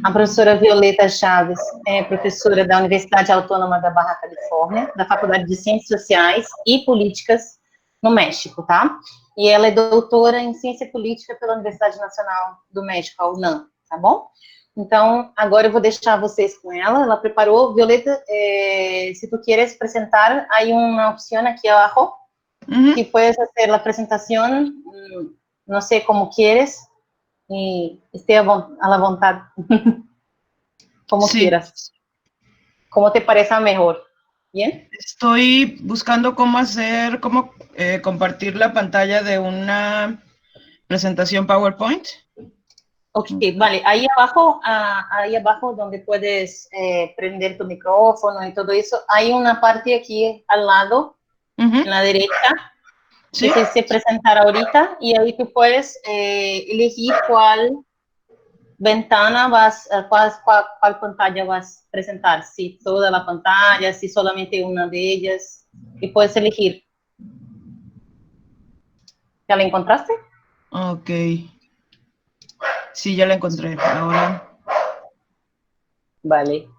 A professora Violeta Chaves é professora da Universidade Autônoma da Barra Califórnia, da Faculdade de Ciências Sociais e Políticas no México, tá? E ela é doutora em Ciência Política pela Universidade Nacional do México, a UNAM, tá bom? Então, agora eu vou deixar vocês com ela. Ela preparou. Violeta, se tu quieres apresentar, hay una opción aquí abajo, que puedes hacer la presentación, no sé cómo quieres, y esté a la voluntad, como Sí. quieras, como te parezca mejor. ¿Bien? Estoy buscando cómo hacer, cómo compartir la pantalla de una presentación PowerPoint. Ok, vale. Ahí abajo donde puedes prender tu micrófono y todo eso, hay una parte aquí al lado, en la derecha, ¿Sí? que se presentar ahorita, y ahí tú puedes elegir cuál ventana cuál pantalla vas a presentar, si toda la pantalla, si solamente una de ellas, y puedes elegir. ¿Ya la encontraste? Ok. Sí, ya la encontré. Ahora. Vale.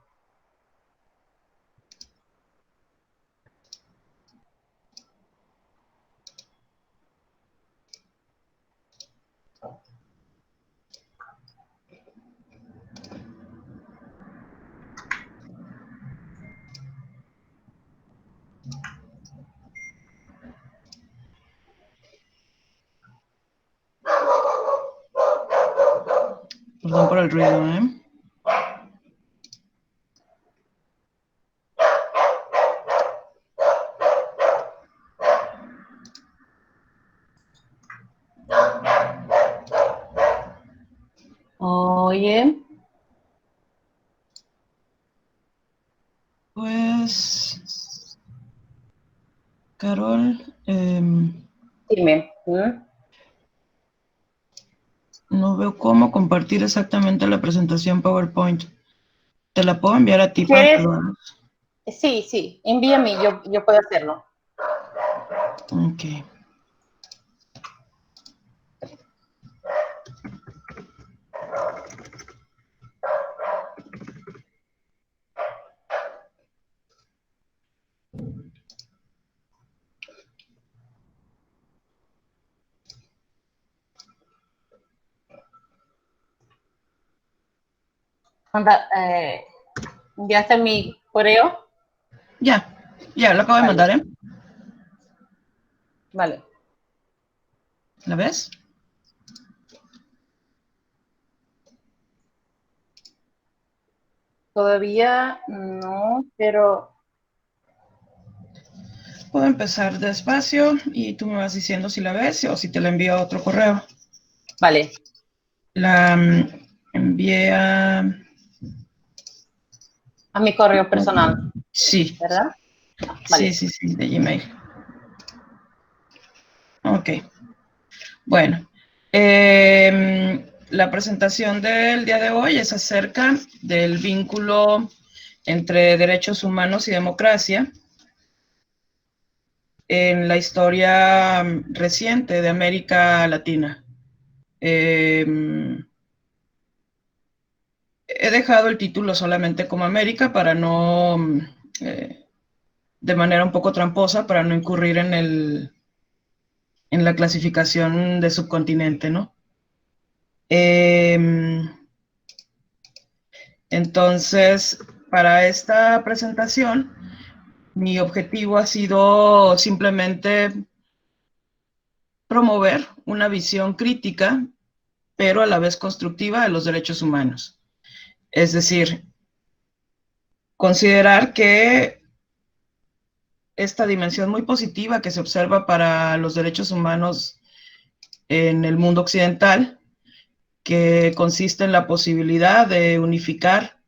Perdón por el ruido, ¿eh? Oye. Pues, Carol, Dime. no veo cómo compartir exactamente la presentación PowerPoint. ¿Te la puedo enviar a ti para que lo hagas? Sí, sí, envíame, yo puedo hacerlo. Ok. ¿Enviaste mi correo? Ya lo acabo de Vale. mandar, ¿eh? Vale. ¿La ves? Todavía no, pero... Puedo empezar despacio y tú me vas diciendo si la ves o si te la envío a otro correo. Vale. La envié a mi correo personal. Sí. ¿Verdad? Vale. Sí, de Gmail. Ok. Bueno. La presentación del día de hoy es acerca del vínculo entre derechos humanos y democracia en la historia reciente de América Latina. He dejado el título solamente como América para no, de manera un poco tramposa, para no incurrir en la clasificación de subcontinente, ¿no? Entonces, para esta presentación, mi objetivo ha sido simplemente promover una visión crítica, pero a la vez constructiva de los derechos humanos. Es decir, considerar que esta dimensión muy positiva que se observa para los derechos humanos en el mundo occidental, que consiste en la posibilidad de unificar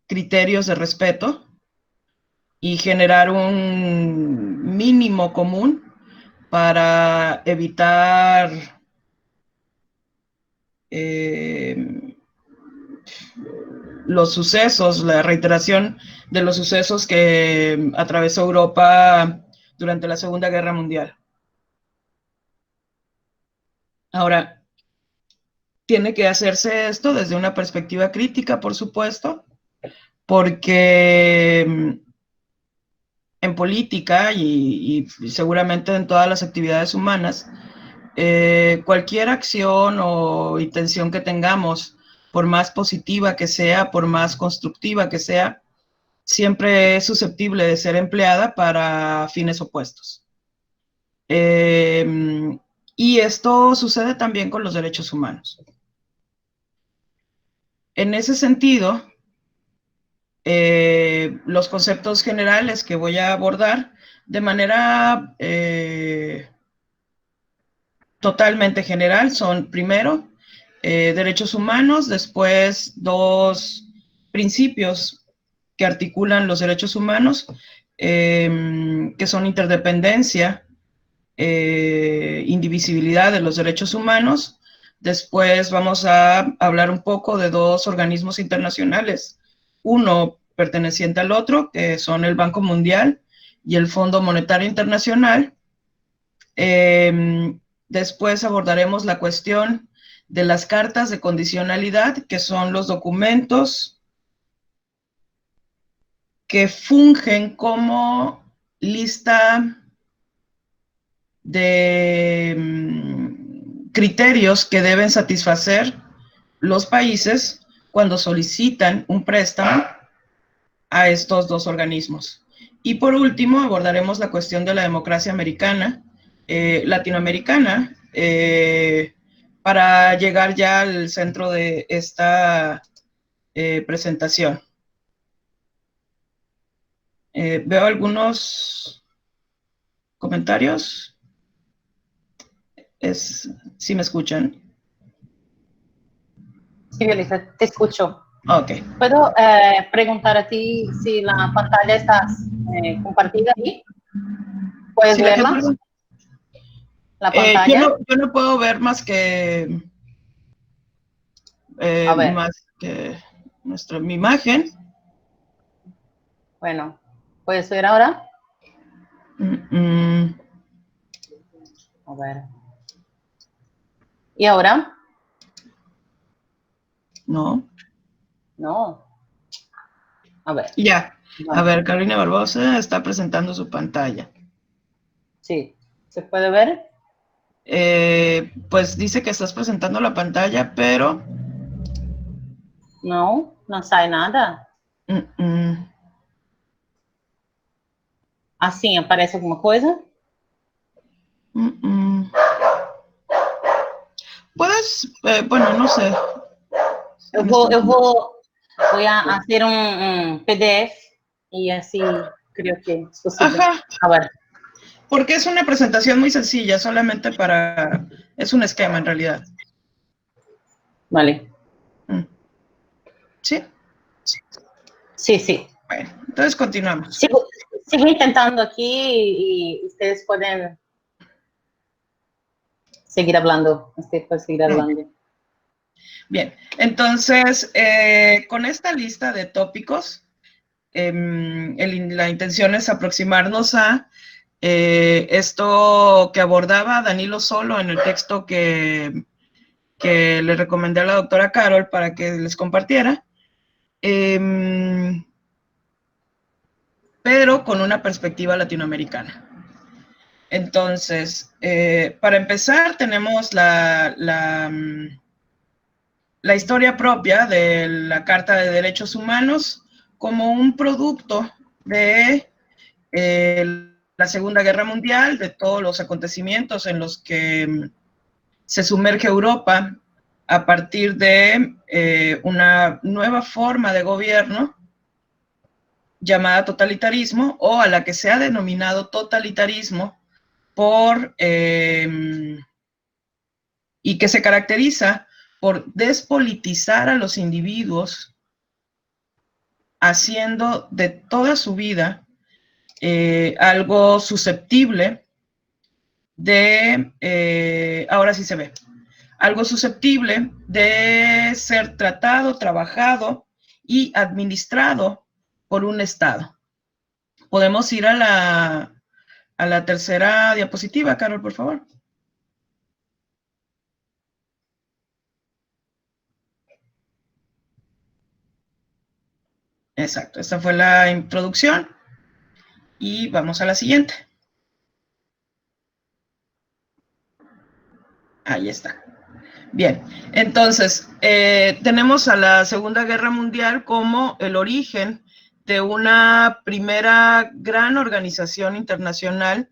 criterios de respeto y generar un mínimo común para evitar los sucesos, la reiteración de los sucesos que atravesó Europa durante la Segunda Guerra Mundial. Ahora, tiene que hacerse esto desde una perspectiva crítica, por supuesto, porque en política y seguramente en todas las actividades humanas, cualquier acción o intención que tengamos, por más positiva que sea, por más constructiva que sea, siempre es susceptible de ser empleada para fines opuestos. Y esto sucede también con los derechos humanos. En ese sentido, los conceptos generales que voy a abordar de manera totalmente general son, primero, derechos humanos, después dos principios que articulan los derechos humanos, que son interdependencia, indivisibilidad de los derechos humanos. Después vamos a hablar un poco de dos organismos internacionales, uno perteneciente al otro, que son el Banco Mundial y el Fondo Monetario Internacional. Después abordaremos la cuestión de las cartas de condicionalidad, que son los documentos que fungen como lista de criterios que deben satisfacer los países cuando solicitan un préstamo a estos dos organismos. Y por último, abordaremos la cuestión de la democracia americana, latinoamericana, para llegar ya al centro de esta presentación. Veo algunos comentarios. ¿Sí me escuchan? Sí, Violeta, te escucho. Ok. ¿Puedo preguntar a ti si la pantalla está compartida ahí? ¿Puedes ¿Sí verla? La pantalla. Yo no puedo ver más que mi imagen. Bueno, ¿puedes ver ahora? A ver. ¿Y ahora? No. No. A ver. Ya. Bueno. A ver, Carolina Barbosa está presentando su pantalla. Sí. ¿Se puede ver? Pues dice que estás presentando la pantalla, pero... No, no sale nada. Assim, aparece alguma coisa? Puedes, bueno, no sé. Eu vou fazer PDF y así creo que es posible. Ajá. A ver. Porque es una presentación muy sencilla, solamente para... Es un esquema en realidad. Vale. ¿Sí? Sí, sí. Bueno, entonces continuamos. Sigo intentando aquí y ustedes pueden seguir hablando. Usted puede seguir hablando. Bien, entonces, con esta lista de tópicos, la intención es aproximarnos a esto que abordaba Danilo Solo en el texto que le recomendé a la doctora Carol para que les compartiera, pero con una perspectiva latinoamericana. Entonces, para empezar, tenemos la historia propia de la Carta de Derechos Humanos como un producto de la Segunda Guerra Mundial, de todos los acontecimientos en los que se sumerge Europa a partir de una nueva forma de gobierno llamada totalitarismo, o a la que se ha denominado totalitarismo y que se caracteriza por despolitizar a los individuos, haciendo de toda su vida algo susceptible de, ahora sí se ve, algo susceptible de ser tratado, trabajado y administrado por un Estado. Podemos ir a la tercera diapositiva, Carol, por favor. Exacto, esta fue la introducción y vamos a la siguiente. Ahí está. Bien, entonces, tenemos a la Segunda Guerra Mundial como el origen de una primera gran organización internacional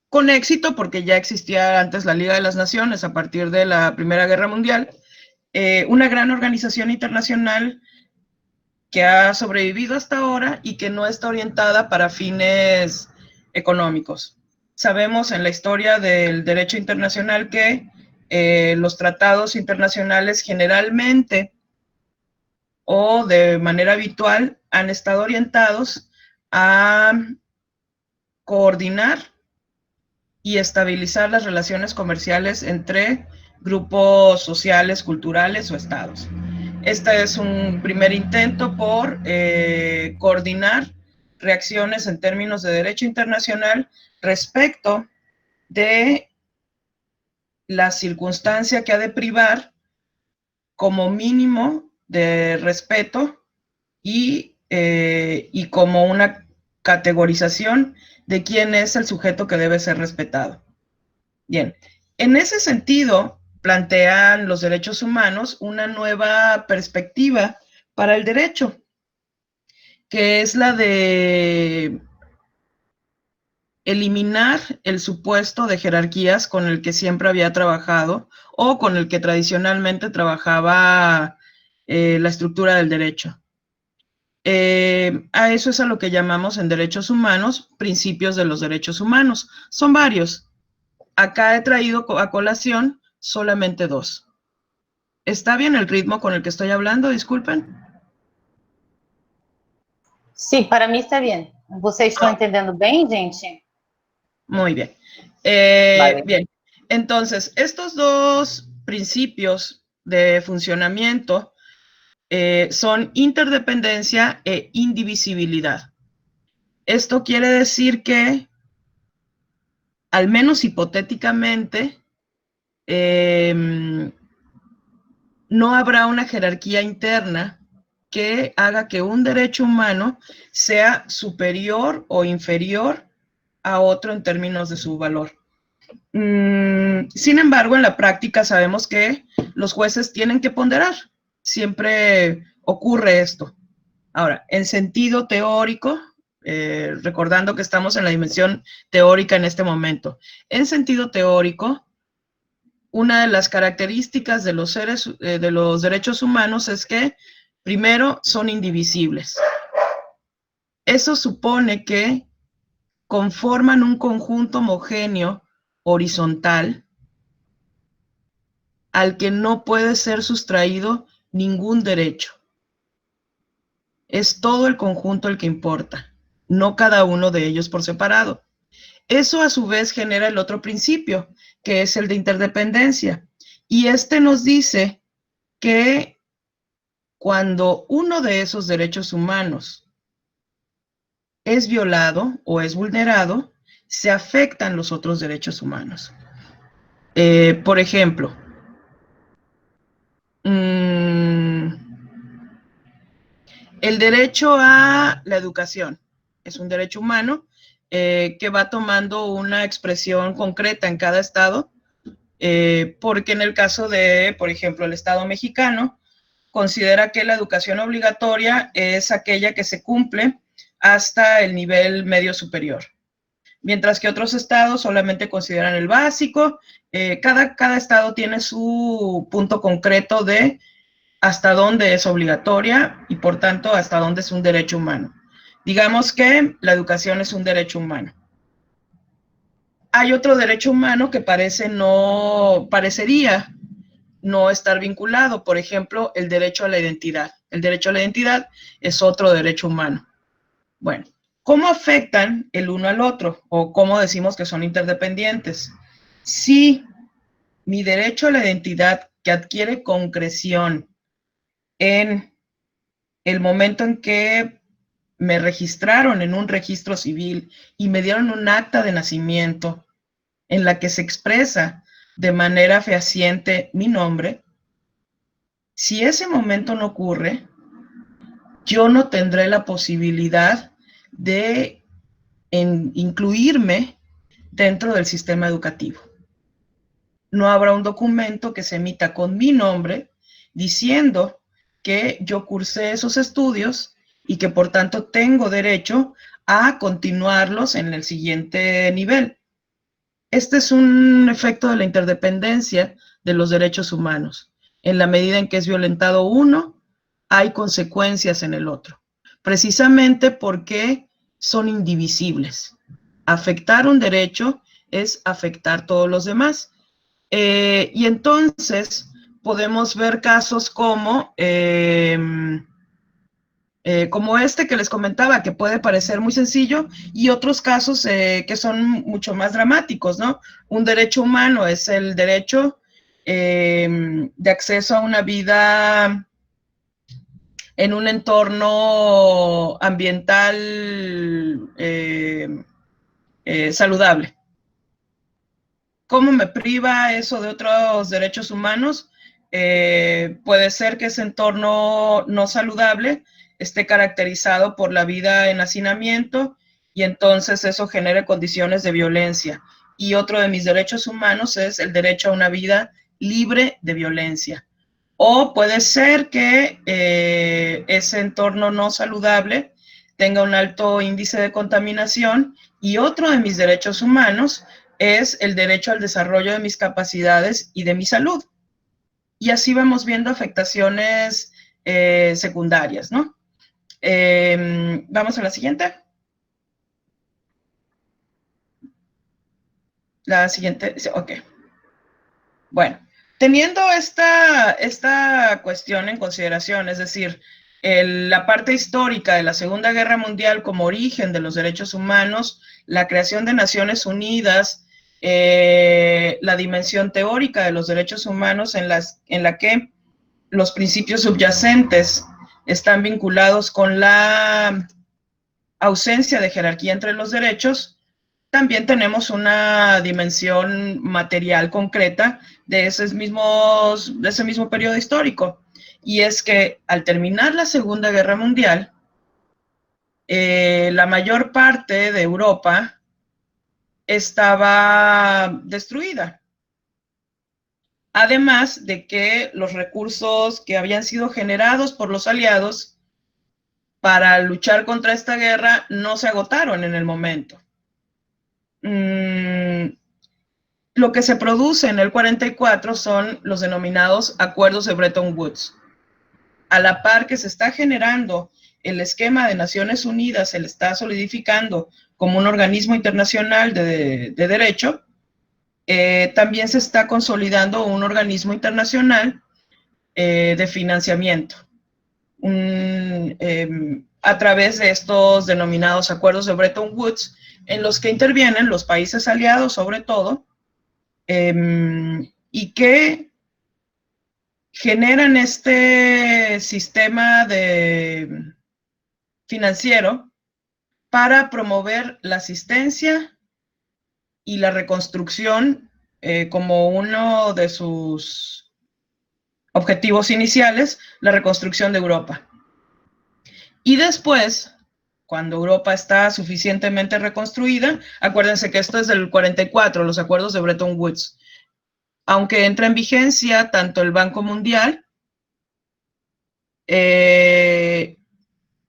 con éxito, porque ya existía antes la Liga de las Naciones a partir de la Primera Guerra Mundial, una gran organización internacional que ha sobrevivido hasta ahora y que no está orientada para fines económicos. Sabemos en la historia del derecho internacional que los tratados internacionales generalmente o de manera habitual han estado orientados a coordinar y estabilizar las relaciones comerciales entre grupos sociales, culturales o estados. Este es un primer intento por coordinar reacciones en términos de derecho internacional respecto de la circunstancia que ha de privar como mínimo de respeto y como una categorización de quién es el sujeto que debe ser respetado. Bien, en ese sentido, plantean los derechos humanos una nueva perspectiva para el derecho, que es la de eliminar el supuesto de jerarquías con el que siempre había trabajado o con el que tradicionalmente trabajaba la estructura del derecho. A eso es a lo que llamamos en derechos humanos principios de los derechos humanos. Son varios. Acá he traído a colación solamente 2. ¿Está bien el ritmo con el que estoy hablando? Disculpen. Sim, para mim está bien. ¿Vocês estão entendendo bem, gente? Muy bien. Vale. Bien, entonces, estos 2 principios de funcionamiento son interdependencia e indivisibilidad. Esto quiere decir que, al menos hipotéticamente, no habrá una jerarquía interna que haga que un derecho humano sea superior o inferior a otro en términos de su valor. Sin embargo, en la práctica sabemos que los jueces tienen que ponderar. Siempre ocurre esto. Ahora, en sentido teórico, recordando que estamos en la dimensión teórica en este momento, en sentido teórico, una de las características de los derechos humanos es que, primero, son indivisibles. Eso supone que conforman un conjunto homogéneo horizontal al que no puede ser sustraído ningún derecho. Es todo el conjunto el que importa, no cada uno de ellos por separado. Eso a su vez genera el otro principio, que es el de interdependencia. Y este nos dice que cuando uno de esos derechos humanos es violado o es vulnerado, se afectan los otros derechos humanos. Por ejemplo, el derecho a la educación es un derecho humano que va tomando una expresión concreta en cada estado, porque en el caso de, por ejemplo, el Estado mexicano, considera que la educación obligatoria es aquella que se cumple hasta el nivel medio superior, mientras que otros estados solamente consideran el básico. Cada estado tiene su punto concreto de hasta dónde es obligatoria y, por tanto, hasta dónde es un derecho humano. Digamos que la educación es un derecho humano. Hay otro derecho humano que parecería no estar vinculado, por ejemplo, el derecho a la identidad. El derecho a la identidad es otro derecho humano. Bueno, ¿cómo afectan el uno al otro? ¿O cómo decimos que son interdependientes? Si mi derecho a la identidad, que adquiere concreción en el momento en que me registraron en un registro civil y me dieron un acta de nacimiento en la que se expresa de manera fehaciente mi nombre, Si ese momento no ocurre, yo no tendré la posibilidad de incluirme dentro del sistema educativo. No habrá un documento que se emita con mi nombre diciendo que yo cursé esos estudios y que por tanto tengo derecho a continuarlos en el siguiente nivel. Este es un efecto de la interdependencia de los derechos humanos. En la medida en que es violentado uno, hay consecuencias en el otro, precisamente porque son indivisibles. Afectar un derecho es afectar todos los demás. Y entonces podemos ver casos como este que les comentaba, que puede parecer muy sencillo, y otros casos que son mucho más dramáticos, ¿no? Un derecho humano es el derecho de acceso a una vida en un entorno ambiental saludable. ¿Cómo me priva eso de otros derechos humanos? Puede ser que ese entorno no saludable esté caracterizado por la vida en hacinamiento y entonces eso genere condiciones de violencia. Y otro de mis derechos humanos es el derecho a una vida libre de violencia. O puede ser que ese entorno no saludable tenga un alto índice de contaminación y otro de mis derechos humanos es el derecho al desarrollo de mis capacidades y de mi salud. Y así vamos viendo afectaciones secundarias, ¿no? Vamos a la siguiente. La siguiente, ok. Bueno, teniendo esta cuestión en consideración, es decir, la parte histórica de la Segunda Guerra Mundial como origen de los derechos humanos, la creación de Naciones Unidas, la dimensión teórica de los derechos humanos en la que los principios subyacentes están vinculados con la ausencia de jerarquía entre los derechos, también tenemos una dimensión material concreta de ese mismo periodo histórico. Y es que al terminar la Segunda Guerra Mundial, la mayor parte de Europa estaba destruida. Además de que los recursos que habían sido generados por los aliados para luchar contra esta guerra no se agotaron en el momento. Lo que se produce en el 44 son los denominados acuerdos de Bretton Woods. A la par que se está generando el esquema de Naciones Unidas, se le está solidificando como un organismo internacional de derecho, también se está consolidando un organismo internacional de financiamiento a través de estos denominados acuerdos de Bretton Woods, en los que intervienen los países aliados sobre todo, y que generan este sistema financiero para promover la asistencia y la reconstrucción como uno de sus objetivos iniciales, la reconstrucción de Europa. Y después, cuando Europa está suficientemente reconstruida, acuérdense que esto es del 44, los acuerdos de Bretton Woods, aunque entra en vigencia tanto el Banco Mundial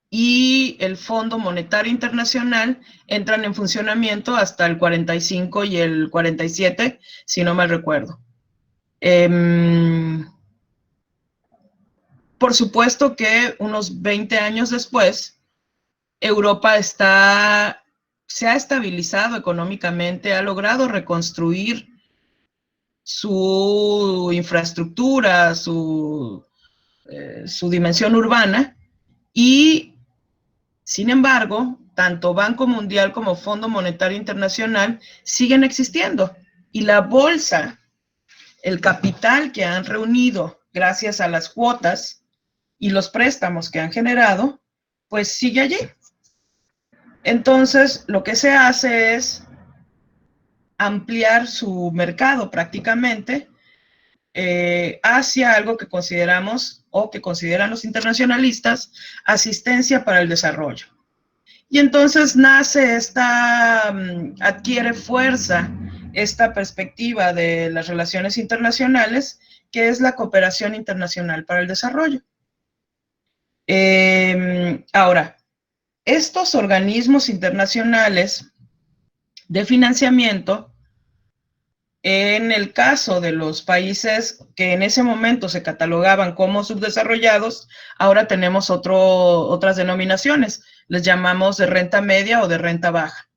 y el Fondo Monetario Internacional entran en funcionamiento hasta el 45 y el 47, si no mal recuerdo. Por supuesto que unos 20 años después, Europa se ha estabilizado económicamente, ha logrado reconstruir su infraestructura, su dimensión urbana, y sin embargo, tanto Banco Mundial como Fondo Monetario Internacional siguen existiendo, y la bolsa, el capital que han reunido gracias a las cuotas y los préstamos que han generado, pues sigue allí. Entonces, lo que se hace es ampliar su mercado prácticamente, hacia algo que consideramos o que consideran los internacionalistas asistencia para el desarrollo. Y entonces nace adquiere fuerza esta perspectiva de las relaciones internacionales, que es la cooperación internacional para el desarrollo. Ahora, estos organismos internacionales de financiamiento, en el caso de los países que en ese momento se catalogaban como subdesarrollados, ahora tenemos otras denominaciones. Les llamamos de renta media o de renta baja.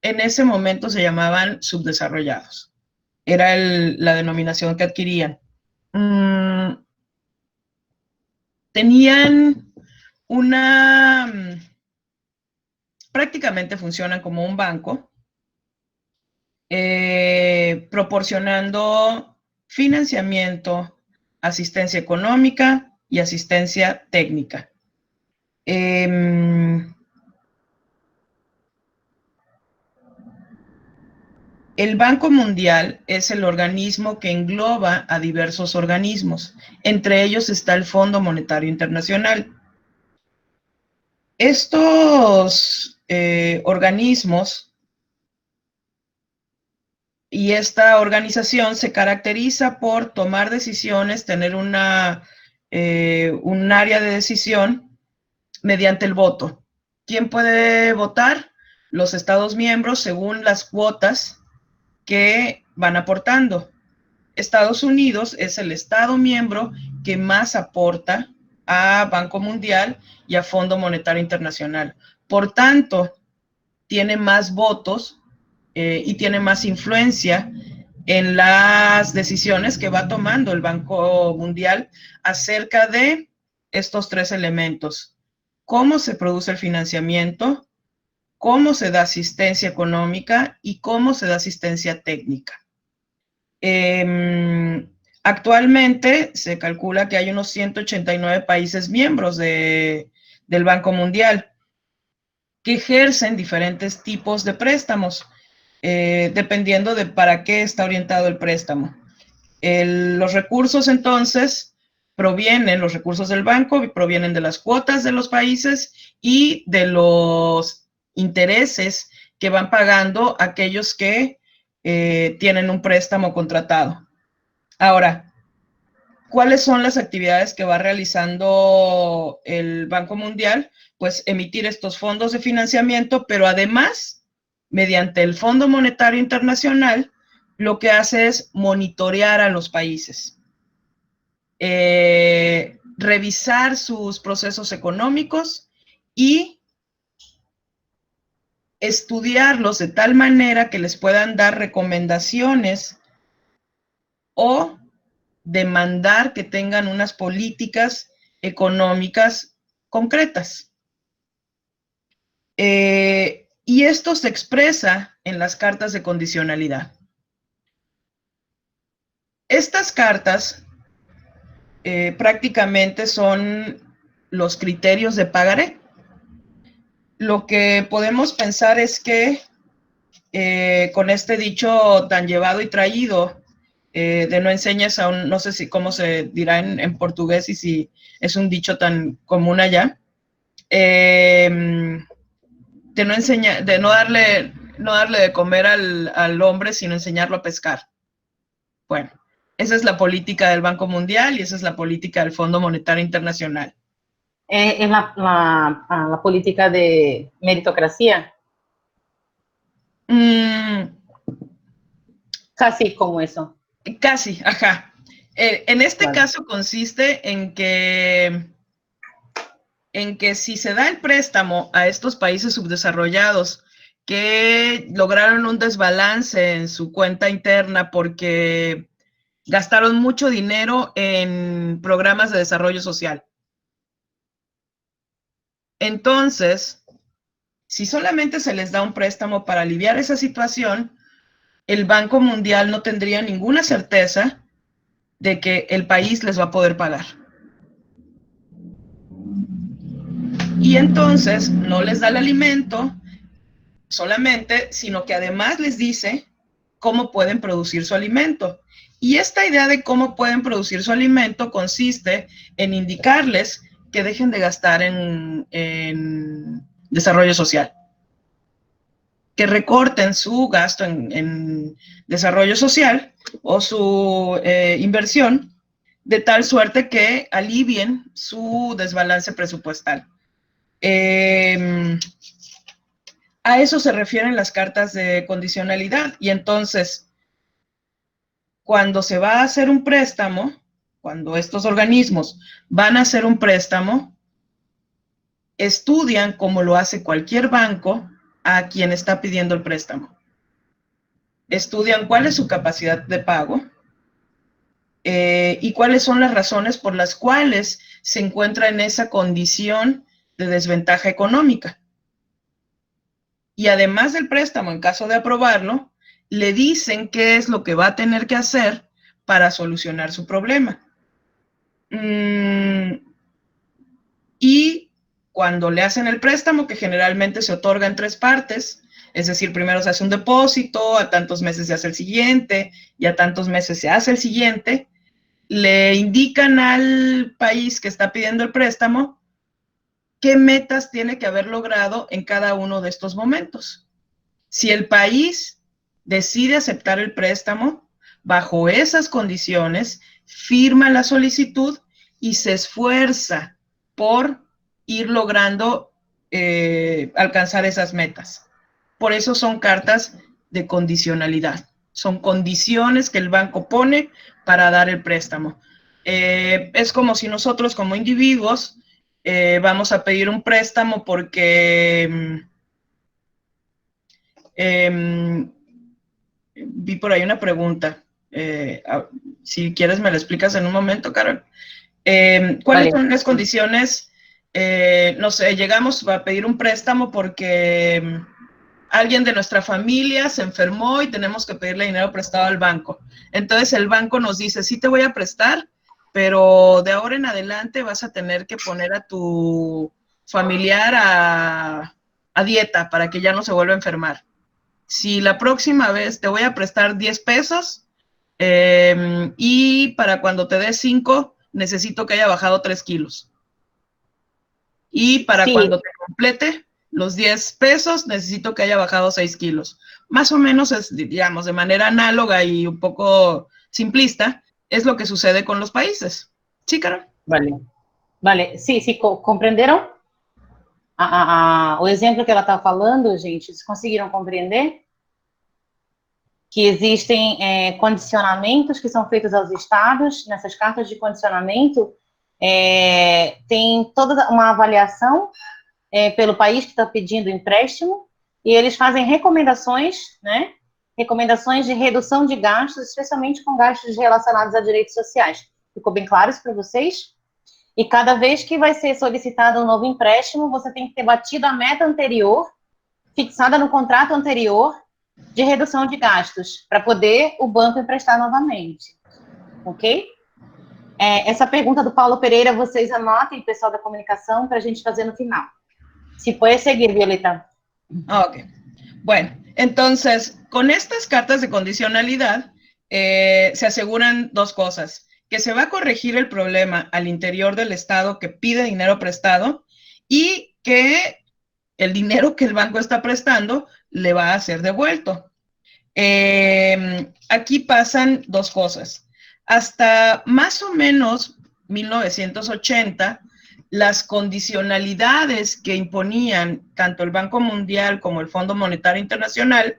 En ese momento se llamaban subdesarrollados. Era la denominación que adquirían. Tenían prácticamente funcionan como un banco, proporcionando financiamiento, asistencia económica y asistencia técnica. El Banco Mundial es el organismo que engloba a diversos organismos. Entre ellos está el Fondo Monetario Internacional. Estos organismos y esta organización se caracteriza por tomar decisiones, tener un área de decisión mediante el voto. ¿Quién puede votar? Los Estados miembros según las cuotas que van aportando. Estados Unidos es el Estado miembro que más aporta a Banco Mundial y a Fondo Monetario Internacional. Por tanto, tiene más votos y tiene más influencia en las decisiones que va tomando el Banco Mundial acerca de estos tres elementos: cómo se produce el financiamiento, cómo se da asistencia económica y cómo se da asistencia técnica. Actualmente se calcula que hay unos 189 países miembros del Banco Mundial que ejercen diferentes tipos de préstamos, dependiendo de para qué está orientado el préstamo. Los recursos entonces los recursos del banco provienen de las cuotas de los países y de los intereses que van pagando aquellos que tienen un préstamo contratado. Ahora, ¿cuáles son las actividades que va realizando el Banco Mundial? Pues emitir estos fondos de financiamiento, pero además, mediante el Fondo Monetario Internacional, lo que hace es monitorear a los países, revisar sus procesos económicos y estudiarlos de tal manera que les puedan dar recomendaciones o demandar que tengan unas políticas económicas concretas. Y esto se expresa en las cartas de condicionalidad. Estas cartas prácticamente son los criterios de pagaré. Lo que podemos pensar es que con este dicho tan llevado y traído de no enseñes a un, no sé cómo se dirá en portugués y si es un dicho tan común allá, de no darle de comer al hombre, sino enseñarlo a pescar. Bueno, esa es la política del Banco Mundial y esa es la política del Fondo Monetario Internacional. ¿Es la política de meritocracia? Casi como eso. Casi, ajá. En este caso consiste en que si se da el préstamo a estos países subdesarrollados que lograron un desbalance en su cuenta interna porque gastaron mucho dinero en programas de desarrollo social. Entonces, si solamente se les da un préstamo para aliviar esa situación, el Banco Mundial no tendría ninguna certeza de que el país les va a poder pagar. Y entonces no les da el alimento solamente, sino que además les dice cómo pueden producir su alimento. Y esta idea de cómo pueden producir su alimento consiste en indicarles que dejen de gastar en desarrollo social, que recorten su gasto en desarrollo social o su inversión, de tal suerte que alivien su desbalance presupuestal. A eso se refieren las cartas de condicionalidad. Y entonces, cuando se va a hacer un préstamo, cuando estos organismos van a hacer un préstamo, estudian, como lo hace cualquier banco, a quien está pidiendo el préstamo. Estudian cuál es su capacidad de pago y cuáles son las razones por las cuales se encuentra en esa condición de desventaja económica. Y además del préstamo, en caso de aprobarlo, le dicen qué es lo que va a tener que hacer para solucionar su problema. Y cuando le hacen el préstamo, que generalmente se otorga en 3 partes, es decir, primero se hace un depósito, a tantos meses se hace el siguiente, y a tantos meses se hace el siguiente, le indican al país que está pidiendo el préstamo qué metas tiene que haber logrado en cada uno de estos momentos. Si el país decide aceptar el préstamo, bajo esas condiciones, firma la solicitud y se esfuerza por ir logrando alcanzar esas metas. Por eso son cartas de condicionalidad. Son condiciones que el banco pone para dar el préstamo. Es como si nosotros como individuos vamos a pedir un préstamo porque vi por ahí una pregunta. Si quieres me la explicas en un momento, Carol. ¿Cuáles son las condiciones? No sé, llegamos a pedir un préstamo porque alguien de nuestra familia se enfermó y tenemos que pedirle dinero prestado al banco. Entonces el banco nos dice, sí te voy a prestar, pero de ahora en adelante vas a tener que poner a tu familiar a dieta para que ya no se vuelva a enfermar. Si la próxima vez te voy a prestar 10 pesos y para cuando te dé 5 necesito que haya bajado 3 kilos. Y para cuando te complete los 10 pesos, necesito que haya bajado 6 kilos. Más o menos es, digamos, de manera análoga y un poco simplista, es lo que sucede con los países. ¿Sí, Carol? Vale. Sí, compreenderam? O exemplo que ela está falando, gente, vocês conseguiram compreender? Que existem condicionamentos que são feitos aos estados, nessas cartas de condicionamento, tem toda uma avaliação pelo país que está pedindo empréstimo, e eles fazem recomendações, né? Recomendações de redução de gastos, especialmente com gastos relacionados a direitos sociais. Ficou bem claro isso para vocês? E cada vez que vai ser solicitado um novo empréstimo, você tem que ter batido a meta anterior, fixada no contrato anterior, de redução de gastos, para poder o banco emprestar novamente. Ok? Essa pergunta do Paulo Pereira, vocês anotem, pessoal da comunicação, para a gente fazer no final. Si puedes seguir, Violeta. Ok. Bueno, entonces, con estas cartas de condicionalidad, se aseguran 2 cosas. Que se va a corregir el problema al interior del Estado que pide dinero prestado y que el dinero que el banco está prestando le va a ser devuelto. Aquí pasan 2 cosas. Hasta más o menos 1980, las condicionalidades que imponían tanto el Banco Mundial como el Fondo Monetario Internacional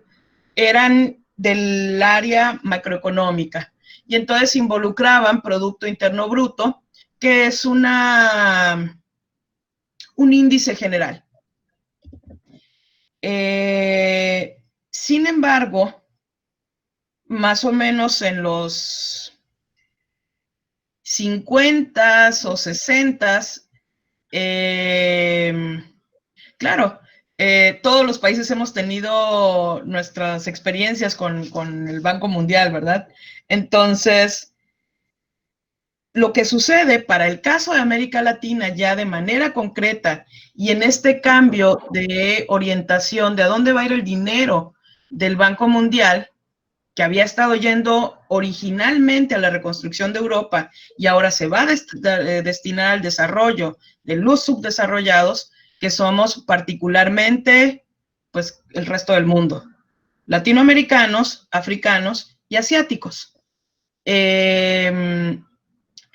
eran del área macroeconómica y entonces involucraban Producto Interno Bruto, que es un índice general. Sin embargo, más o menos en los 50s o 60s, claro, todos los países hemos tenido nuestras experiencias con el Banco Mundial, ¿verdad? Entonces, lo que sucede para el caso de América Latina ya de manera concreta y en este cambio de orientación de a dónde va a ir el dinero del Banco Mundial, que había estado yendo originalmente a la reconstrucción de Europa y ahora se va a destinar al desarrollo de los subdesarrollados, que somos particularmente, pues, el resto del mundo, latinoamericanos, africanos y asiáticos.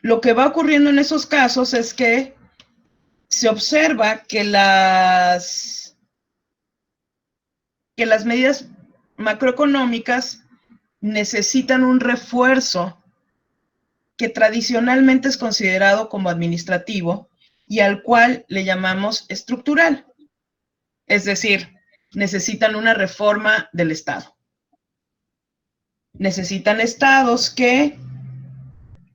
Lo que va ocurriendo en esos casos es que se observa que las medidas macroeconómicas necesitan un refuerzo que tradicionalmente es considerado como administrativo y al cual le llamamos estructural. Es decir, necesitan una reforma del Estado. Necesitan estados que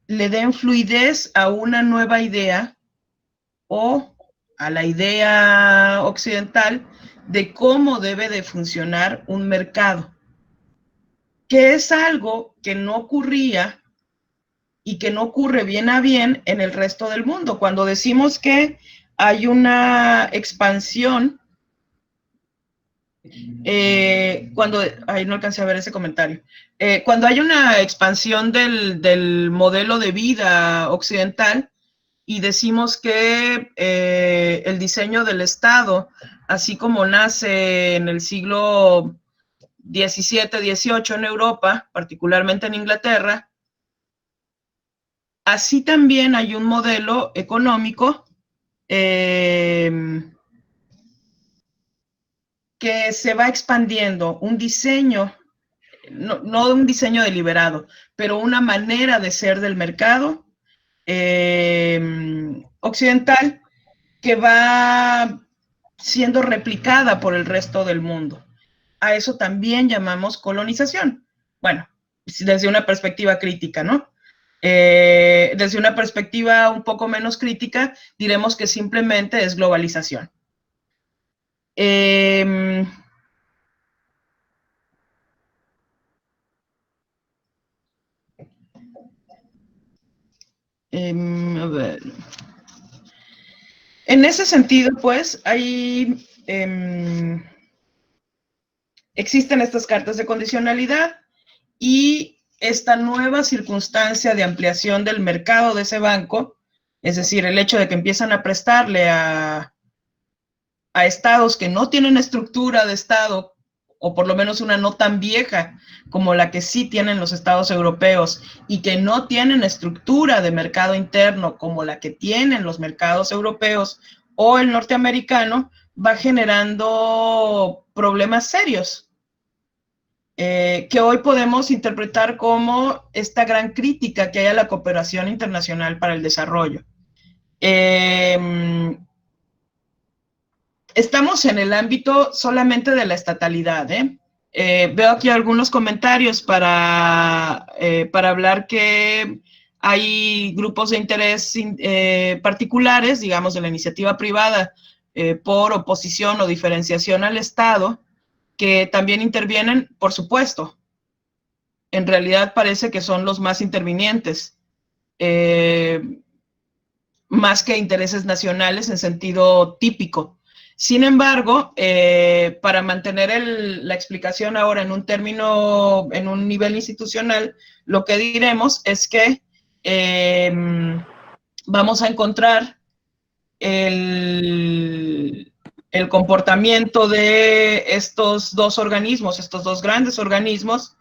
le den fluidez a una nueva idea o a la idea occidental de cómo debe de funcionar un mercado, que es algo que no ocurría y que no ocurre bien a bien en el resto del mundo. Cuando decimos que hay una expansión, no alcancé a ver ese comentario, cuando hay una expansión del modelo de vida occidental y decimos que el diseño del Estado, así como nace en el siglo XVII, XVIII en Europa, particularmente en Inglaterra, así también hay un modelo económico que se va expandiendo, un diseño, no un diseño deliberado, pero una manera de ser del mercado occidental que va siendo replicada por el resto del mundo. A eso también llamamos colonización. Bueno, desde una perspectiva crítica, ¿no? Desde una perspectiva un poco menos crítica, diremos que simplemente es globalización. A ver. En ese sentido, pues, hay, existen estas cartas de condicionalidad y esta nueva circunstancia de ampliación del mercado de ese banco, es decir, el hecho de que empiezan a prestarle a estados que no tienen estructura de estado, o por lo menos una no tan vieja como la que sí tienen los estados europeos, y que no tienen estructura de mercado interno como la que tienen los mercados europeos o el norteamericano, va generando problemas serios. Que hoy podemos interpretar como esta gran crítica que hay a la cooperación internacional para el desarrollo. Estamos en el ámbito solamente de la estatalidad, veo aquí algunos comentarios para hablar que hay grupos de interés particulares, digamos, de la iniciativa privada, por oposición o diferenciación al Estado, que también intervienen, por supuesto. En realidad parece que son los más intervinientes, más que intereses nacionales en sentido típico. Sin embargo, para mantener la explicación ahora en un término, en un nivel institucional, lo que diremos es que vamos a encontrar el comportamiento de estos dos organismos, estos dos grandes organismos,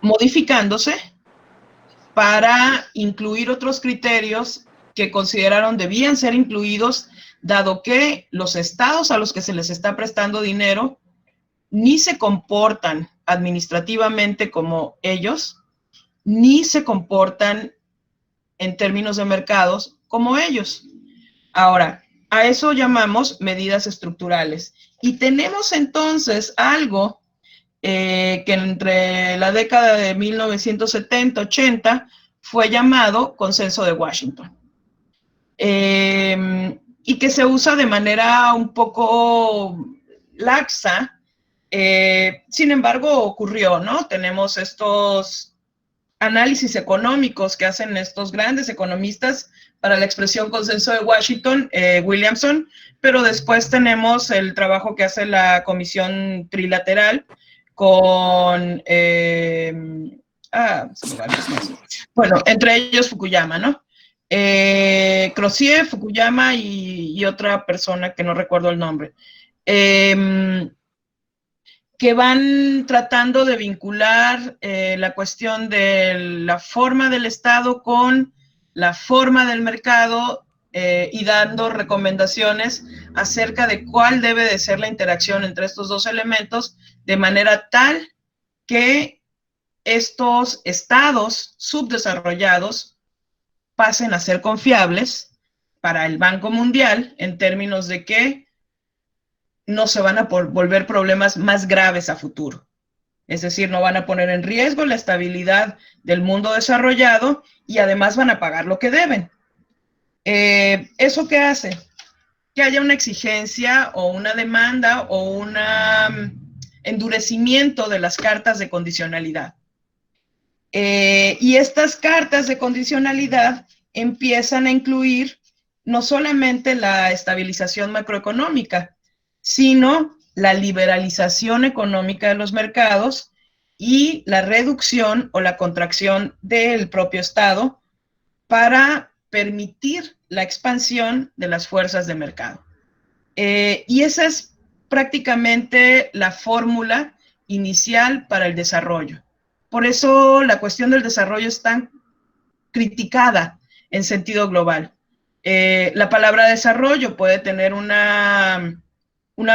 modificándose para incluir otros criterios que consideraron debían ser incluidos, dado que los estados a los que se les está prestando dinero ni se comportan administrativamente como ellos, ni se comportan en términos de mercados como ellos. Ahora, a eso llamamos medidas estructurales. Y tenemos entonces algo que entre la década de 1970-80 fue llamado Consenso de Washington. Y que se usa de manera un poco laxa, sin embargo ocurrió, ¿no? Tenemos estos análisis económicos que hacen estos grandes economistas para la expresión Consenso de Washington, Williamson, pero después tenemos el trabajo que hace la Comisión Trilateral con, bueno, entre ellos Fukuyama, ¿no? Crozier, Fukuyama y otra persona que no recuerdo el nombre, que van tratando de vincular la cuestión de la forma del Estado con la forma del mercado y dando recomendaciones acerca de cuál debe de ser la interacción entre estos dos elementos, de manera tal que estos estados subdesarrollados pasen a ser confiables para el Banco Mundial en términos de que no se van a volver problemas más graves a futuro. Es decir, no van a poner en riesgo la estabilidad del mundo desarrollado y además van a pagar lo que deben. ¿Eso qué hace? Que haya una exigencia o una demanda o un endurecimiento de las cartas de condicionalidad. Y estas cartas de condicionalidad empiezan a incluir no solamente la estabilización macroeconómica, sino la liberalización económica de los mercados y la reducción o la contracción del propio Estado para permitir la expansión de las fuerzas de mercado. Y esa es prácticamente la fórmula inicial para el desarrollo. Por eso la cuestión del desarrollo es tan criticada en sentido global. La palabra desarrollo puede tener una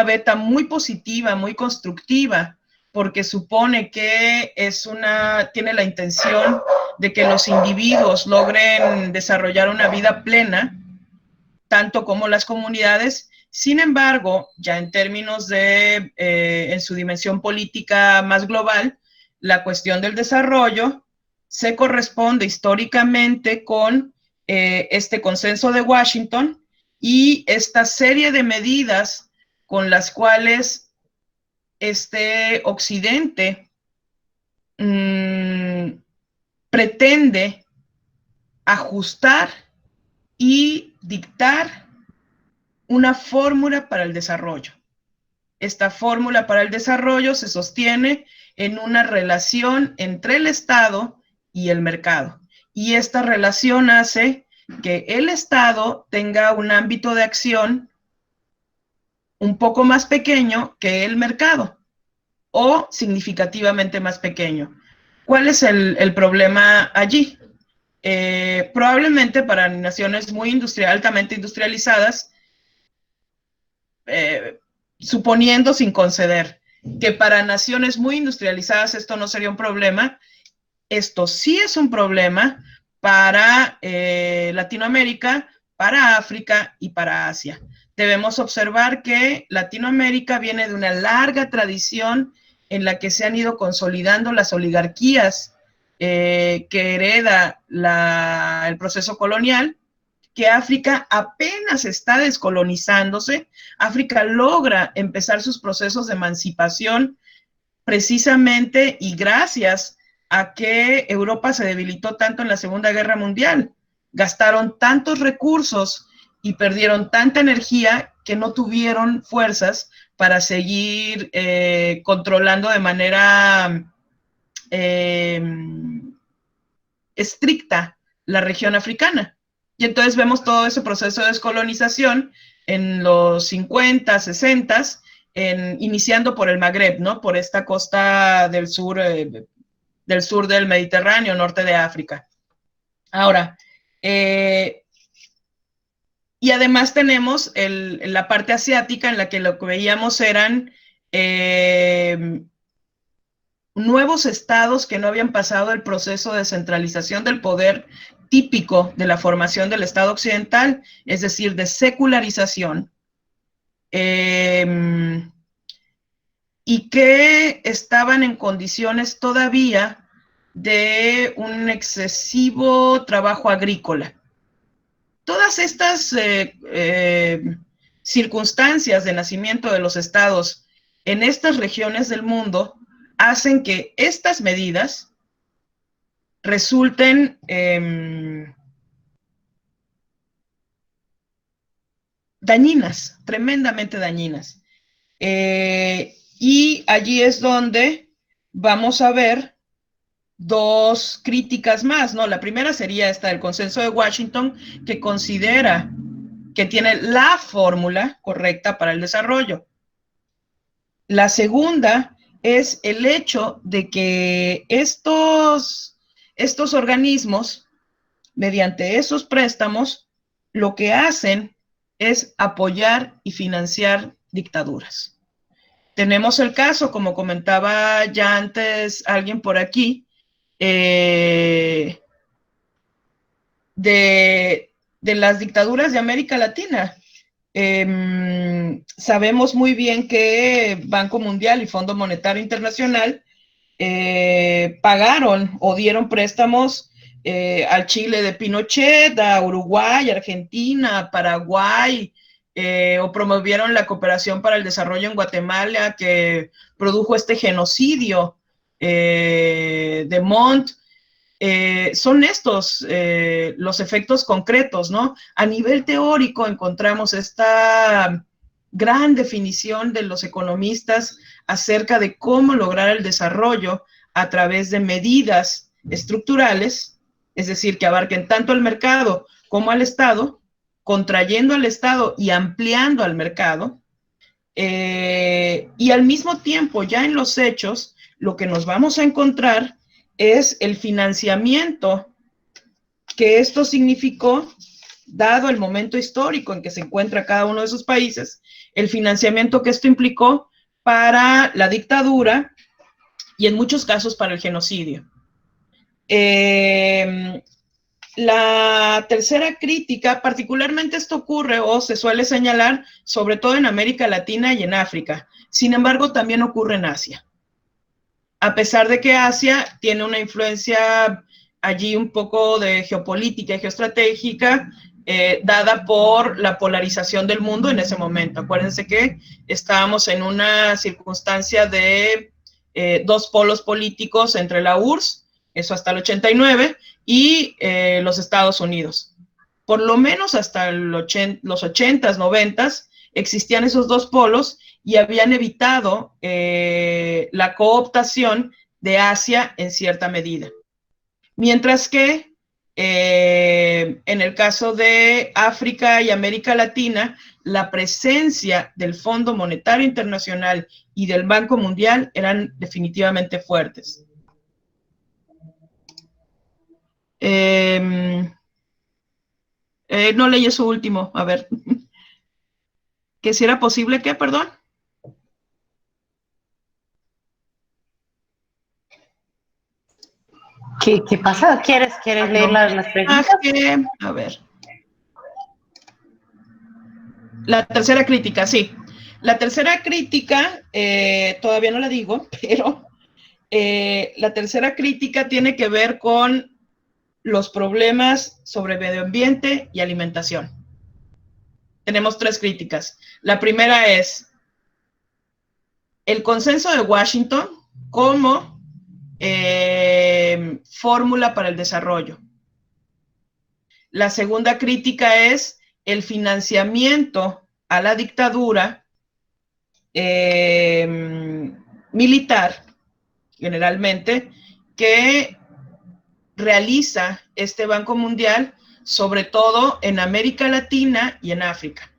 beta muy positiva, muy constructiva, porque supone que tiene la intención de que los individuos logren desarrollar una vida plena, tanto como las comunidades. Sin embargo, ya en términos de, en su dimensión política más global, la cuestión del desarrollo se corresponde históricamente con este consenso de Washington y esta serie de medidas con las cuales este Occidente pretende ajustar y dictar una fórmula para el desarrollo. Esta fórmula para el desarrollo se sostiene en una relación entre el Estado y el mercado. Y esta relación hace que el Estado tenga un ámbito de acción un poco más pequeño que el mercado, o significativamente más pequeño. ¿Cuál es el problema allí? Probablemente para naciones muy altamente industrializadas, suponiendo sin conceder que para naciones muy industrializadas esto no sería un problema, esto sí es un problema para Latinoamérica, para África y para Asia. Debemos observar que Latinoamérica viene de una larga tradición en la que se han ido consolidando las oligarquías que hereda el proceso colonial, que África apenas está descolonizándose. África logra empezar sus procesos de emancipación precisamente y gracias a que Europa se debilitó tanto en la Segunda Guerra Mundial. Gastaron tantos recursos y perdieron tanta energía que no tuvieron fuerzas para seguir controlando de manera estricta la región africana. Y entonces vemos todo ese proceso de descolonización en los 50, 60, iniciando por el Magreb, ¿no? Por esta costa del sur del Mediterráneo, norte de África. Ahora, y además tenemos la parte asiática en la que lo que veíamos eran nuevos estados que no habían pasado el proceso de centralización del poder típico de la formación del Estado occidental, es decir, de secularización, y que estaban en condiciones todavía de un excesivo trabajo agrícola. Todas estas circunstancias de nacimiento de los estados en estas regiones del mundo hacen que estas medidas resulten dañinas, tremendamente dañinas. Y allí es donde vamos a ver dos críticas más, ¿no? La primera sería esta del Consenso de Washington, que considera que tiene la fórmula correcta para el desarrollo. La segunda es el hecho de que estos organismos, mediante esos préstamos, lo que hacen es apoyar y financiar dictaduras. Tenemos el caso, como comentaba ya antes alguien por aquí, de las dictaduras de América Latina. Sabemos muy bien que Banco Mundial y Fondo Monetario Internacional pagaron o dieron préstamos al Chile de Pinochet, a Uruguay, Argentina, Paraguay, o promovieron la cooperación para el desarrollo en Guatemala, que produjo este genocidio de Montt. Son estos los efectos concretos, ¿no? A nivel teórico encontramos esta gran definición de los economistas acerca de cómo lograr el desarrollo a través de medidas estructurales, es decir, que abarquen tanto al mercado como al Estado, contrayendo al Estado y ampliando al mercado, y al mismo tiempo, ya en los hechos, lo que nos vamos a encontrar es el financiamiento que esto significó, dado el momento histórico en que se encuentra cada uno de esos países, el financiamiento que esto implicó para la dictadura y en muchos casos para el genocidio. La tercera crítica, particularmente esto ocurre o se suele señalar sobre todo en América Latina y en África. Sin embargo, también ocurre en Asia. A pesar de que Asia tiene una influencia allí un poco de geopolítica y geoestratégica, dada por la polarización del mundo en ese momento. Acuérdense que estábamos en una circunstancia de dos polos políticos entre la URSS, eso hasta el 89, y los Estados Unidos. Por lo menos hasta los 80s, 90s, existían esos dos polos y habían evitado la cooptación de Asia en cierta medida. Mientras que en el caso de África y América Latina, la presencia del Fondo Monetario Internacional y del Banco Mundial eran definitivamente fuertes. No leí eso último, a ver. ¿Que si era posible qué, perdón? ¿Qué pasa? ¿Quieres leer las preguntas? A ver. La tercera crítica, sí. La tercera crítica, todavía no la digo, pero la tercera crítica tiene que ver con los problemas sobre medio ambiente y alimentación. Tenemos tres críticas. La primera es el Consenso de Washington como fórmula para el desarrollo. La segunda crítica es el financiamiento a la dictadura militar, generalmente, que realiza este Banco Mundial, sobre todo en América Latina y en África.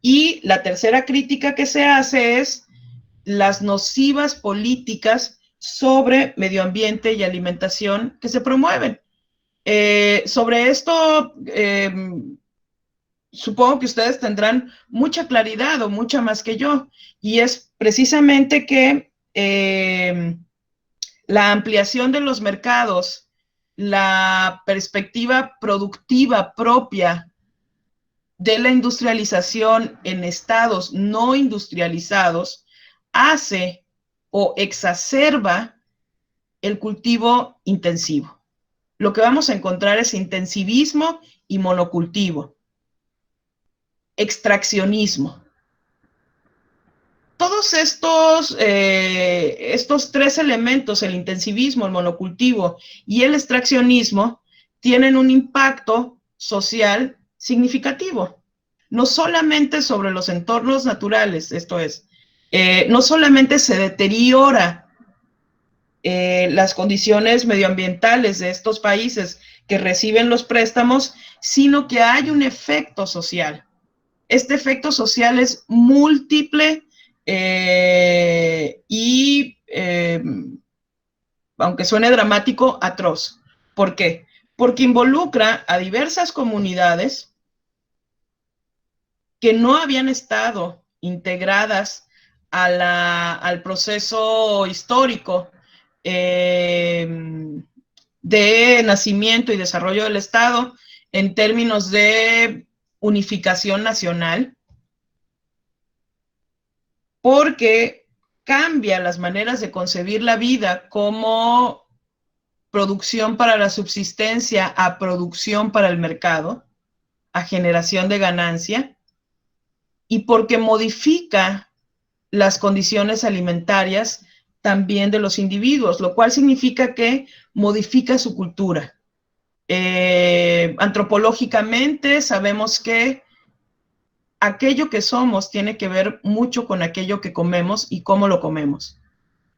Y la tercera crítica que se hace es las nocivas políticas sobre medio ambiente y alimentación que se promueven. Sobre esto, supongo que ustedes tendrán mucha claridad o mucha más que yo, y es precisamente que la ampliación de los mercados, la perspectiva productiva propia de la industrialización en estados no industrializados hace o exacerba el cultivo intensivo. Lo que vamos a encontrar es intensivismo y monocultivo, extraccionismo. Todos estos tres elementos, el intensivismo, el monocultivo y el extraccionismo, tienen un impacto social significativo, no solamente sobre los entornos naturales, esto es, no solamente se deteriora las condiciones medioambientales de estos países que reciben los préstamos, sino que hay un efecto social. Este efecto social es múltiple y, aunque suene dramático, atroz. ¿Por qué? Porque involucra a diversas comunidades que no habían estado integradas al proceso histórico de nacimiento y desarrollo del Estado en términos de unificación nacional, porque cambia las maneras de concebir la vida como producción para la subsistencia a producción para el mercado, a generación de ganancia, y porque modifica las condiciones alimentarias también de los individuos, lo cual significa que modifica su cultura. Antropológicamente sabemos que aquello que somos tiene que ver mucho con aquello que comemos y cómo lo comemos.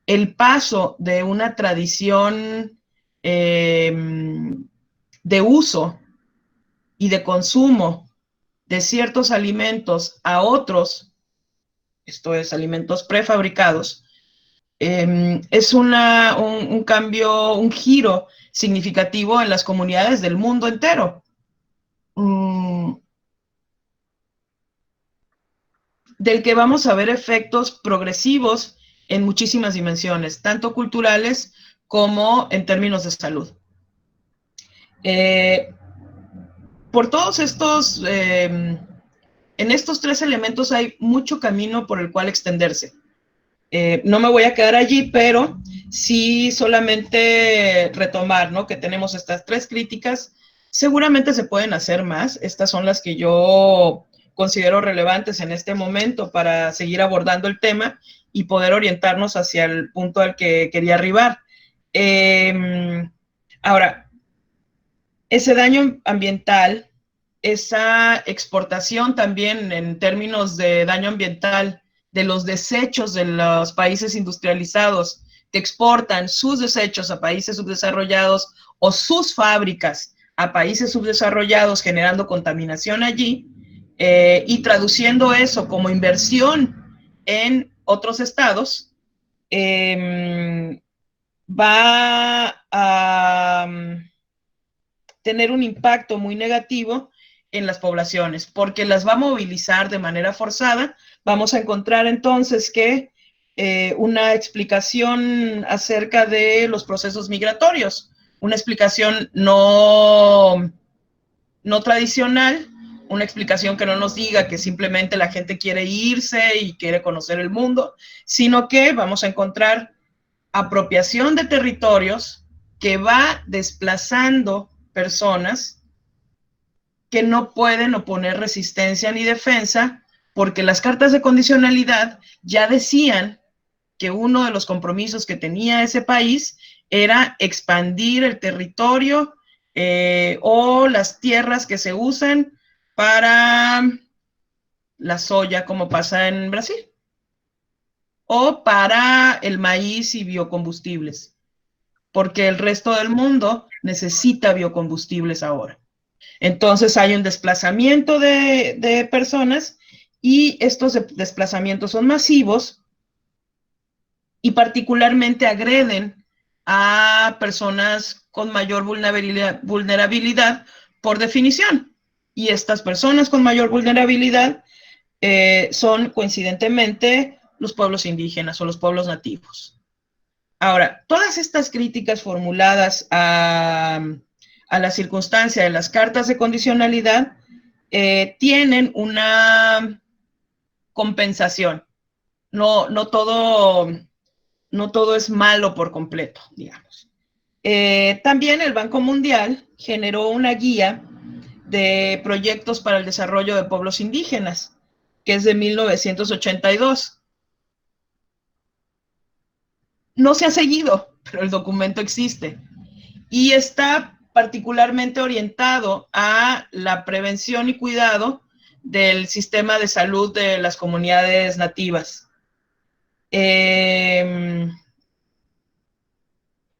El paso de una tradición de uso y de consumo de ciertos alimentos a otros, esto es, alimentos prefabricados, es un cambio, un giro significativo en las comunidades del mundo entero. Del que vamos a ver efectos progresivos en muchísimas dimensiones, tanto culturales como en términos de salud. Por todos estos, en estos tres elementos hay mucho camino por el cual extenderse. No me voy a quedar allí, pero sí solamente retomar, ¿no? Que tenemos estas tres críticas. Seguramente se pueden hacer más. Estas son las que yo considero relevantes en este momento para seguir abordando el tema y poder orientarnos hacia el punto al que quería arribar. Ahora, ese daño ambiental, esa exportación también en términos de daño ambiental de los desechos de los países industrializados, que exportan sus desechos a países subdesarrollados o sus fábricas a países subdesarrollados generando contaminación allí y traduciendo eso como inversión en otros estados, va a tener un impacto muy negativo en las poblaciones, porque las va a movilizar de manera forzada. Vamos a encontrar entonces que una explicación acerca de los procesos migratorios, una explicación no tradicional, una explicación que no nos diga que simplemente la gente quiere irse y quiere conocer el mundo, sino que vamos a encontrar apropiación de territorios que va desplazando personas que no pueden oponer resistencia ni defensa, porque las cartas de condicionalidad ya decían que uno de los compromisos que tenía ese país era expandir el territorio o las tierras que se usan para la soya, como pasa en Brasil, o para el maíz y biocombustibles, porque el resto del mundo necesita biocombustibles ahora. Entonces hay un desplazamiento de personas y estos desplazamientos son masivos y particularmente agreden a personas con mayor vulnerabilidad por definición. Y estas personas con mayor vulnerabilidad son coincidentemente los pueblos indígenas o los pueblos nativos. Ahora, todas estas críticas formuladas a la circunstancia de las cartas de condicionalidad tienen una compensación. No todo es malo por completo, digamos. También el Banco Mundial generó una guía de proyectos para el desarrollo de pueblos indígenas, que es de 1982. No se ha seguido, pero el documento existe. Y está particularmente orientado a la prevención y cuidado del sistema de salud de las comunidades nativas.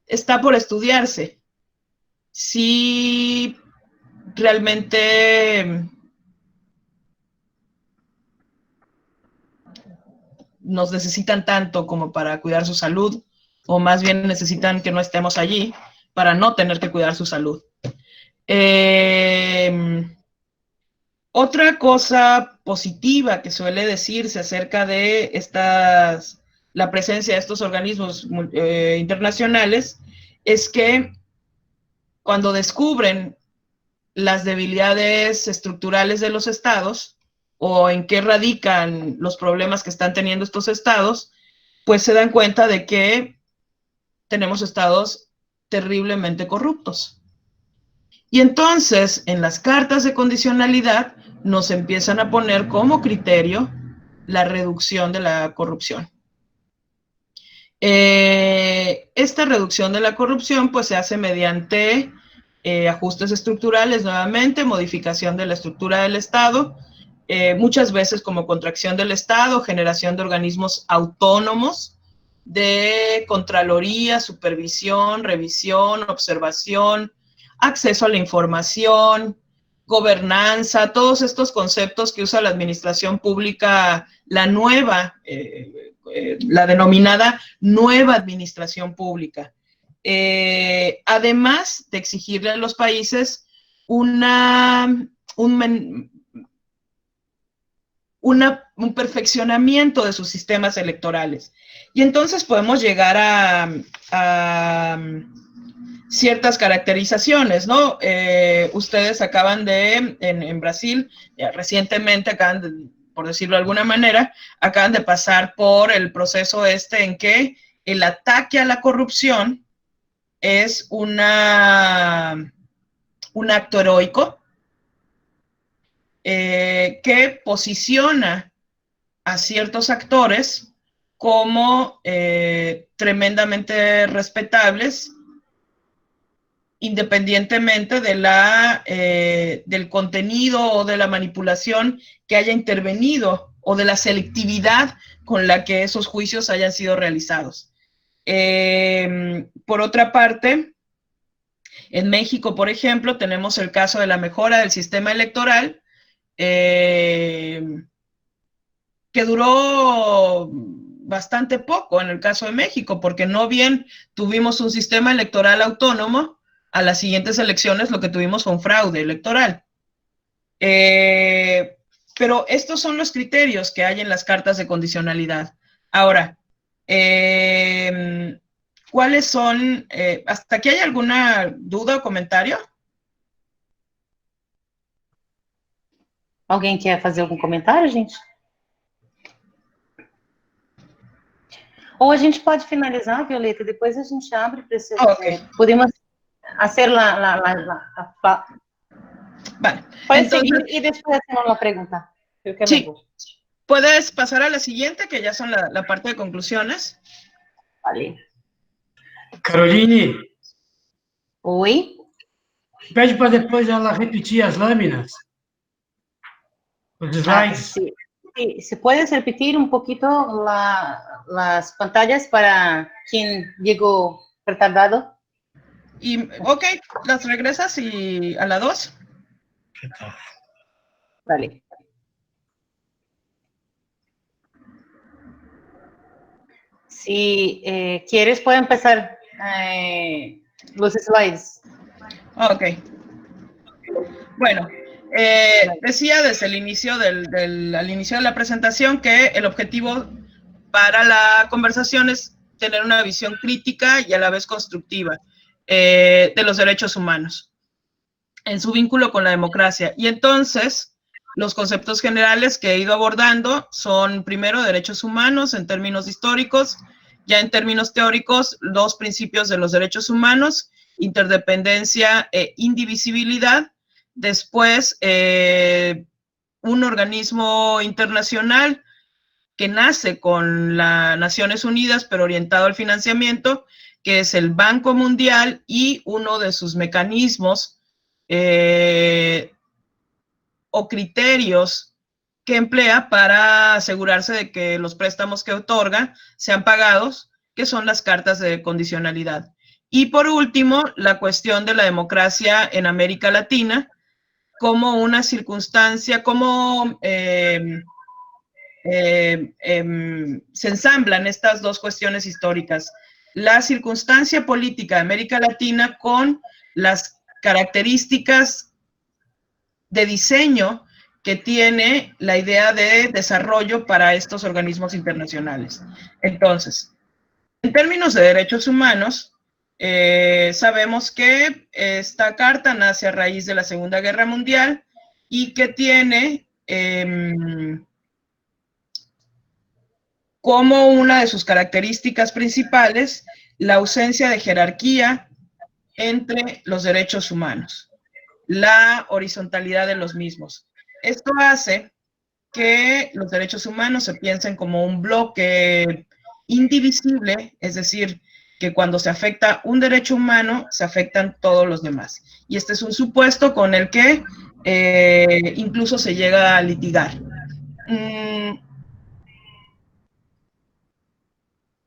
está por estudiarse. Si realmente nos necesitan tanto como para cuidar su salud, o más bien necesitan que no estemos allí para no tener que cuidar su salud. Otra cosa positiva que suele decirse acerca de la presencia de estos organismos internacionales es que cuando descubren las debilidades estructurales de los estados o en qué radican los problemas que están teniendo estos estados, pues se dan cuenta de que tenemos estados terriblemente corruptos. Y entonces, en las cartas de condicionalidad, nos empiezan a poner como criterio la reducción de la corrupción. Esta reducción de la corrupción pues se hace mediante ajustes estructurales nuevamente, modificación de la estructura del Estado, muchas veces como contracción del Estado, generación de organismos autónomos de contraloría, supervisión, revisión, observación, acceso a la información, gobernanza, todos estos conceptos que usa la administración pública, la nueva, la denominada nueva administración pública. Además de exigirle a los países un perfeccionamiento de sus sistemas electorales. Y entonces podemos llegar a ciertas caracterizaciones, ¿no? Ustedes acaban en Brasil, recientemente por decirlo de alguna manera, acaban de pasar por el proceso en que el ataque a la corrupción es un acto heroico que posiciona a ciertos actores como tremendamente respetables, independientemente de del contenido o de la manipulación que haya intervenido o de la selectividad con la que esos juicios hayan sido realizados. Por otra parte, en México, por ejemplo, tenemos el caso de la mejora del sistema electoral, que duró bastante poco en el caso de México, porque no bien tuvimos un sistema electoral autónomo, a las siguientes elecciones lo que tuvimos fue un fraude electoral. Pero estos son los criterios que hay en las cartas de condicionalidad. Ahora, ¿cuáles son? ¿Hasta aquí hay alguna duda o comentario? Alguém quer fazer algum comentário, gente? Ou a gente pode finalizar, Violeta, depois a gente abre para vocês. Okay. Podemos hacer Vale. Puedes entonces, seguir y después hacemos la pregunta. Sí. Puedes pasar a la siguiente, que ya son la parte de conclusiones. Vale. Caroline. Oi. Pede para depois ela repetir as lâminas. Os slides. Sí. Sí. ¿Se puedes repetir un poquito las pantallas para quien llegó retardado? Ok, las regresas y a la 2. Vale. Si quieres, puedo empezar los slides. Ok. Bueno, decía desde el inicio al inicio de la presentación que el objetivo para la conversación es tener una visión crítica y a la vez constructiva de los derechos humanos en su vínculo con la democracia. Y entonces, los conceptos generales que he ido abordando son, primero, derechos humanos en términos históricos, ya en términos teóricos, los principios de los derechos humanos, interdependencia e indivisibilidad. Después, un organismo internacional que nace con las Naciones Unidas, pero orientado al financiamiento, que es el Banco Mundial, y uno de sus mecanismos o criterios que emplea para asegurarse de que los préstamos que otorga sean pagados, que son las cartas de condicionalidad. Y por último, la cuestión de la democracia en América Latina como una circunstancia, como se ensamblan estas dos cuestiones históricas. La circunstancia política de América Latina con las características de diseño que tiene la idea de desarrollo para estos organismos internacionales. Entonces, en términos de derechos humanos, sabemos que esta carta nace a raíz de la Segunda Guerra Mundial y que tiene como una de sus características principales la ausencia de jerarquía entre los derechos humanos, la horizontalidad de los mismos. Esto hace que los derechos humanos se piensen como un bloque indivisible, es decir, que cuando se afecta un derecho humano, se afectan todos los demás. Y este es un supuesto con el que incluso se llega a litigar.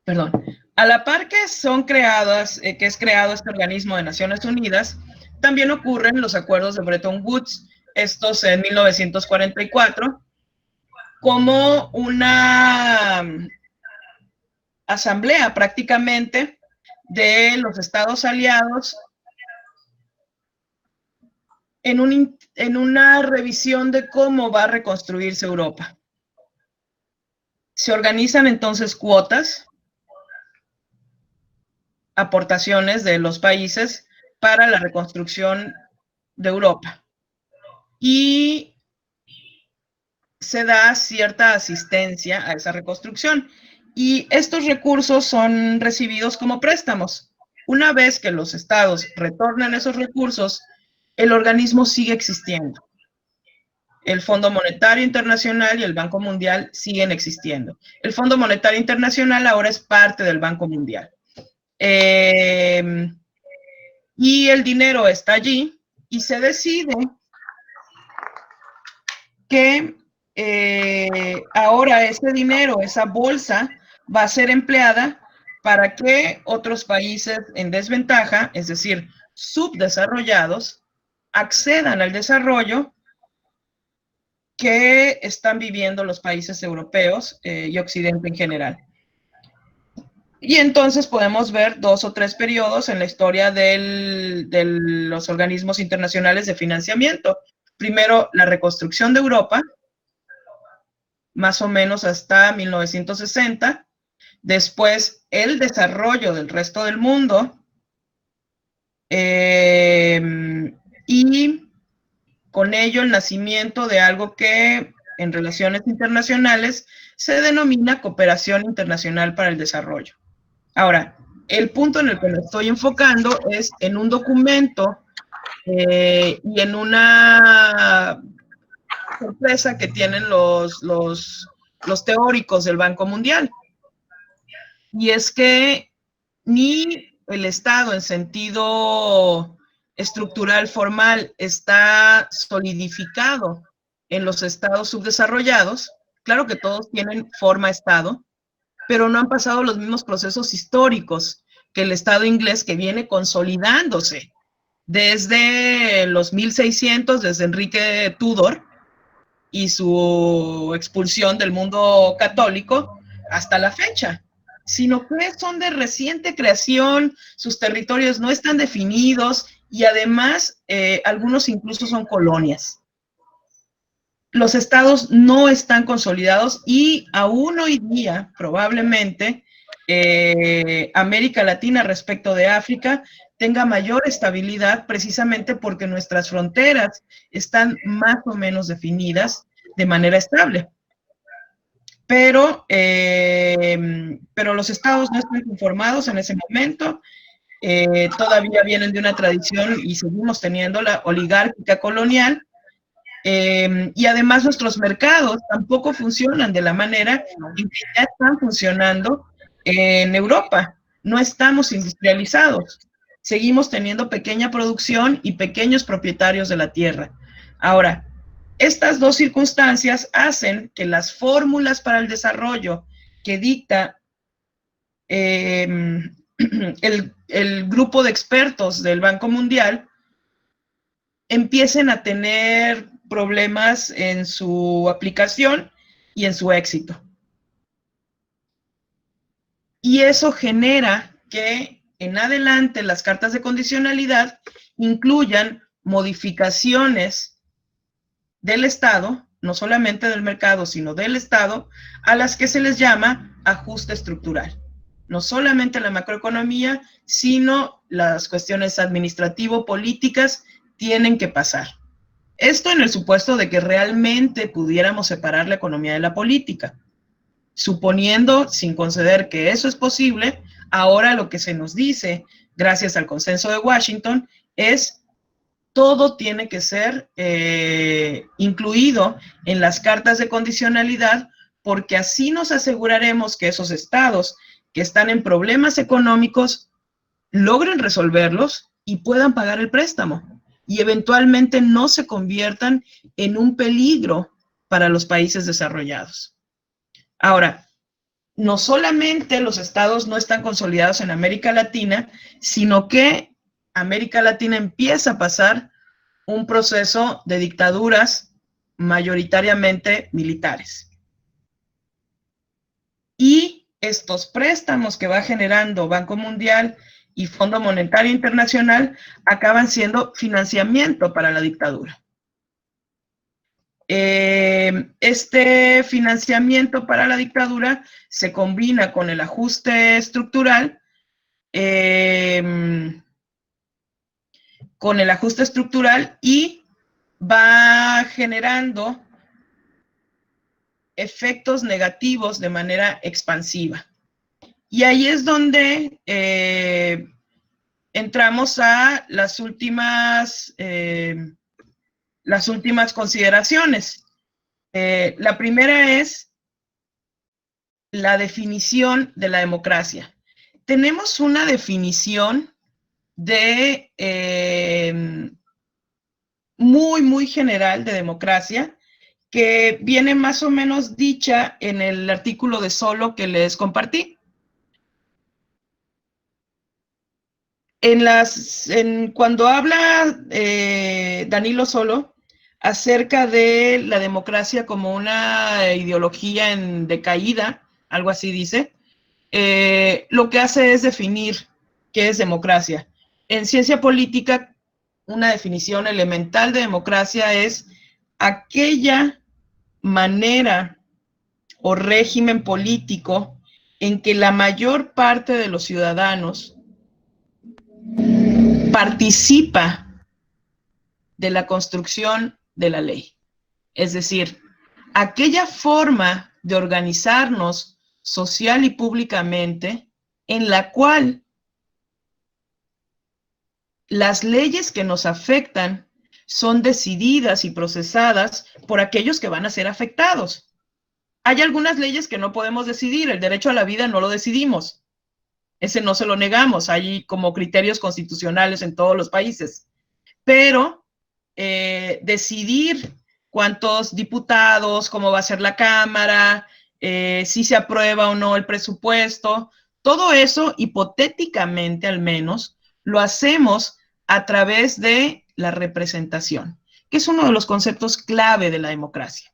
Perdón. A la par que son creadas, que es creado este organismo de Naciones Unidas, también ocurren los acuerdos de Bretton Woods, estos en 1944, como una asamblea prácticamente de los estados aliados en una revisión de cómo va a reconstruirse Europa. Se organizan entonces cuotas, aportaciones de los países para la reconstrucción de Europa. Y se da cierta asistencia a esa reconstrucción. Y estos recursos son recibidos como préstamos. Una vez que los estados retornan esos recursos, el organismo sigue existiendo. El Fondo Monetario Internacional y el Banco Mundial siguen existiendo. El Fondo Monetario Internacional ahora es parte del Banco Mundial. Y el dinero está allí y se decide que ahora ese dinero, esa bolsa, va a ser empleada para que otros países en desventaja, es decir, subdesarrollados, accedan al desarrollo que están viviendo los países europeos y Occidente en general. Y entonces podemos ver 2 o 3 periodos en la historia de los organismos internacionales de financiamiento. Primero, la reconstrucción de Europa, más o menos hasta 1960. Después, el desarrollo del resto del mundo. Y con ello el nacimiento de algo que en relaciones internacionales se denomina cooperación internacional para el desarrollo. Ahora, el punto en el que me estoy enfocando es en un documento y en una sorpresa que tienen los teóricos del Banco Mundial. Y es que ni el Estado en sentido estructural formal está solidificado en los estados subdesarrollados. Claro que todos tienen forma Estado, pero no han pasado los mismos procesos históricos que el Estado inglés, que viene consolidándose desde los 1600, desde Enrique Tudor y su expulsión del mundo católico hasta la fecha, sino que son de reciente creación, sus territorios no están definidos y además algunos incluso son colonias. Los estados no están consolidados y aún hoy día, probablemente, América Latina respecto de África tenga mayor estabilidad precisamente porque nuestras fronteras están más o menos definidas de manera estable. Pero los estados no están conformados en ese momento, todavía vienen de una tradición y seguimos teniendo la oligárquica colonial. Y además nuestros mercados tampoco funcionan de la manera en que ya están funcionando en Europa. No estamos industrializados. Seguimos teniendo pequeña producción y pequeños propietarios de la tierra. Ahora, Estas dos circunstancias hacen que las fórmulas para el desarrollo que dicta el grupo de expertos del Banco Mundial empiecen a tener problemas en su aplicación y en su éxito. Y eso genera que en adelante las cartas de condicionalidad incluyan modificaciones del Estado, no solamente del mercado, sino del Estado, a las que se les llama ajuste estructural. No solamente la macroeconomía, sino las cuestiones administrativo-políticas tienen que pasar. Esto en el supuesto de que realmente pudiéramos separar la economía de la política. Suponiendo, sin conceder que eso es posible, ahora lo que se nos dice, gracias al consenso de Washington, es todo tiene que ser incluido en las cartas de condicionalidad, porque así nos aseguraremos que esos estados que están en problemas económicos logren resolverlos y puedan pagar el préstamo y eventualmente no se conviertan en un peligro para los países desarrollados. Ahora, no solamente los estados no están consolidados en América Latina, sino que América Latina empieza a pasar un proceso de dictaduras mayoritariamente militares. Y estos préstamos que va generando Banco Mundial y Fondo Monetario Internacional acaban siendo financiamiento para la dictadura. Este financiamiento para la dictadura se combina con el ajuste estructural, y va generando efectos negativos de manera expansiva. Y ahí es donde entramos a las últimas consideraciones. La primera es la definición de la democracia. Tenemos una definición muy general de democracia, que viene más o menos dicha en el artículo de Solow que les compartí. Cuando habla Danilo Solow acerca de la democracia como una ideología en decaída, algo así dice, lo que hace es definir qué es democracia. En ciencia política, una definición elemental de democracia es aquella manera o régimen político en que la mayor parte de los ciudadanos participa de la construcción de la ley. Es decir, aquella forma de organizarnos social y públicamente en la cual las leyes que nos afectan son decididas y procesadas por aquellos que van a ser afectados. Hay algunas leyes que no podemos decidir, el derecho a la vida no lo decidimos, ese no se lo negamos, hay como criterios constitucionales en todos los países, pero decidir cuántos diputados, cómo va a ser la Cámara, si se aprueba o no el presupuesto, todo eso, hipotéticamente al menos, lo hacemos a través de la representación, que es uno de los conceptos clave de la democracia.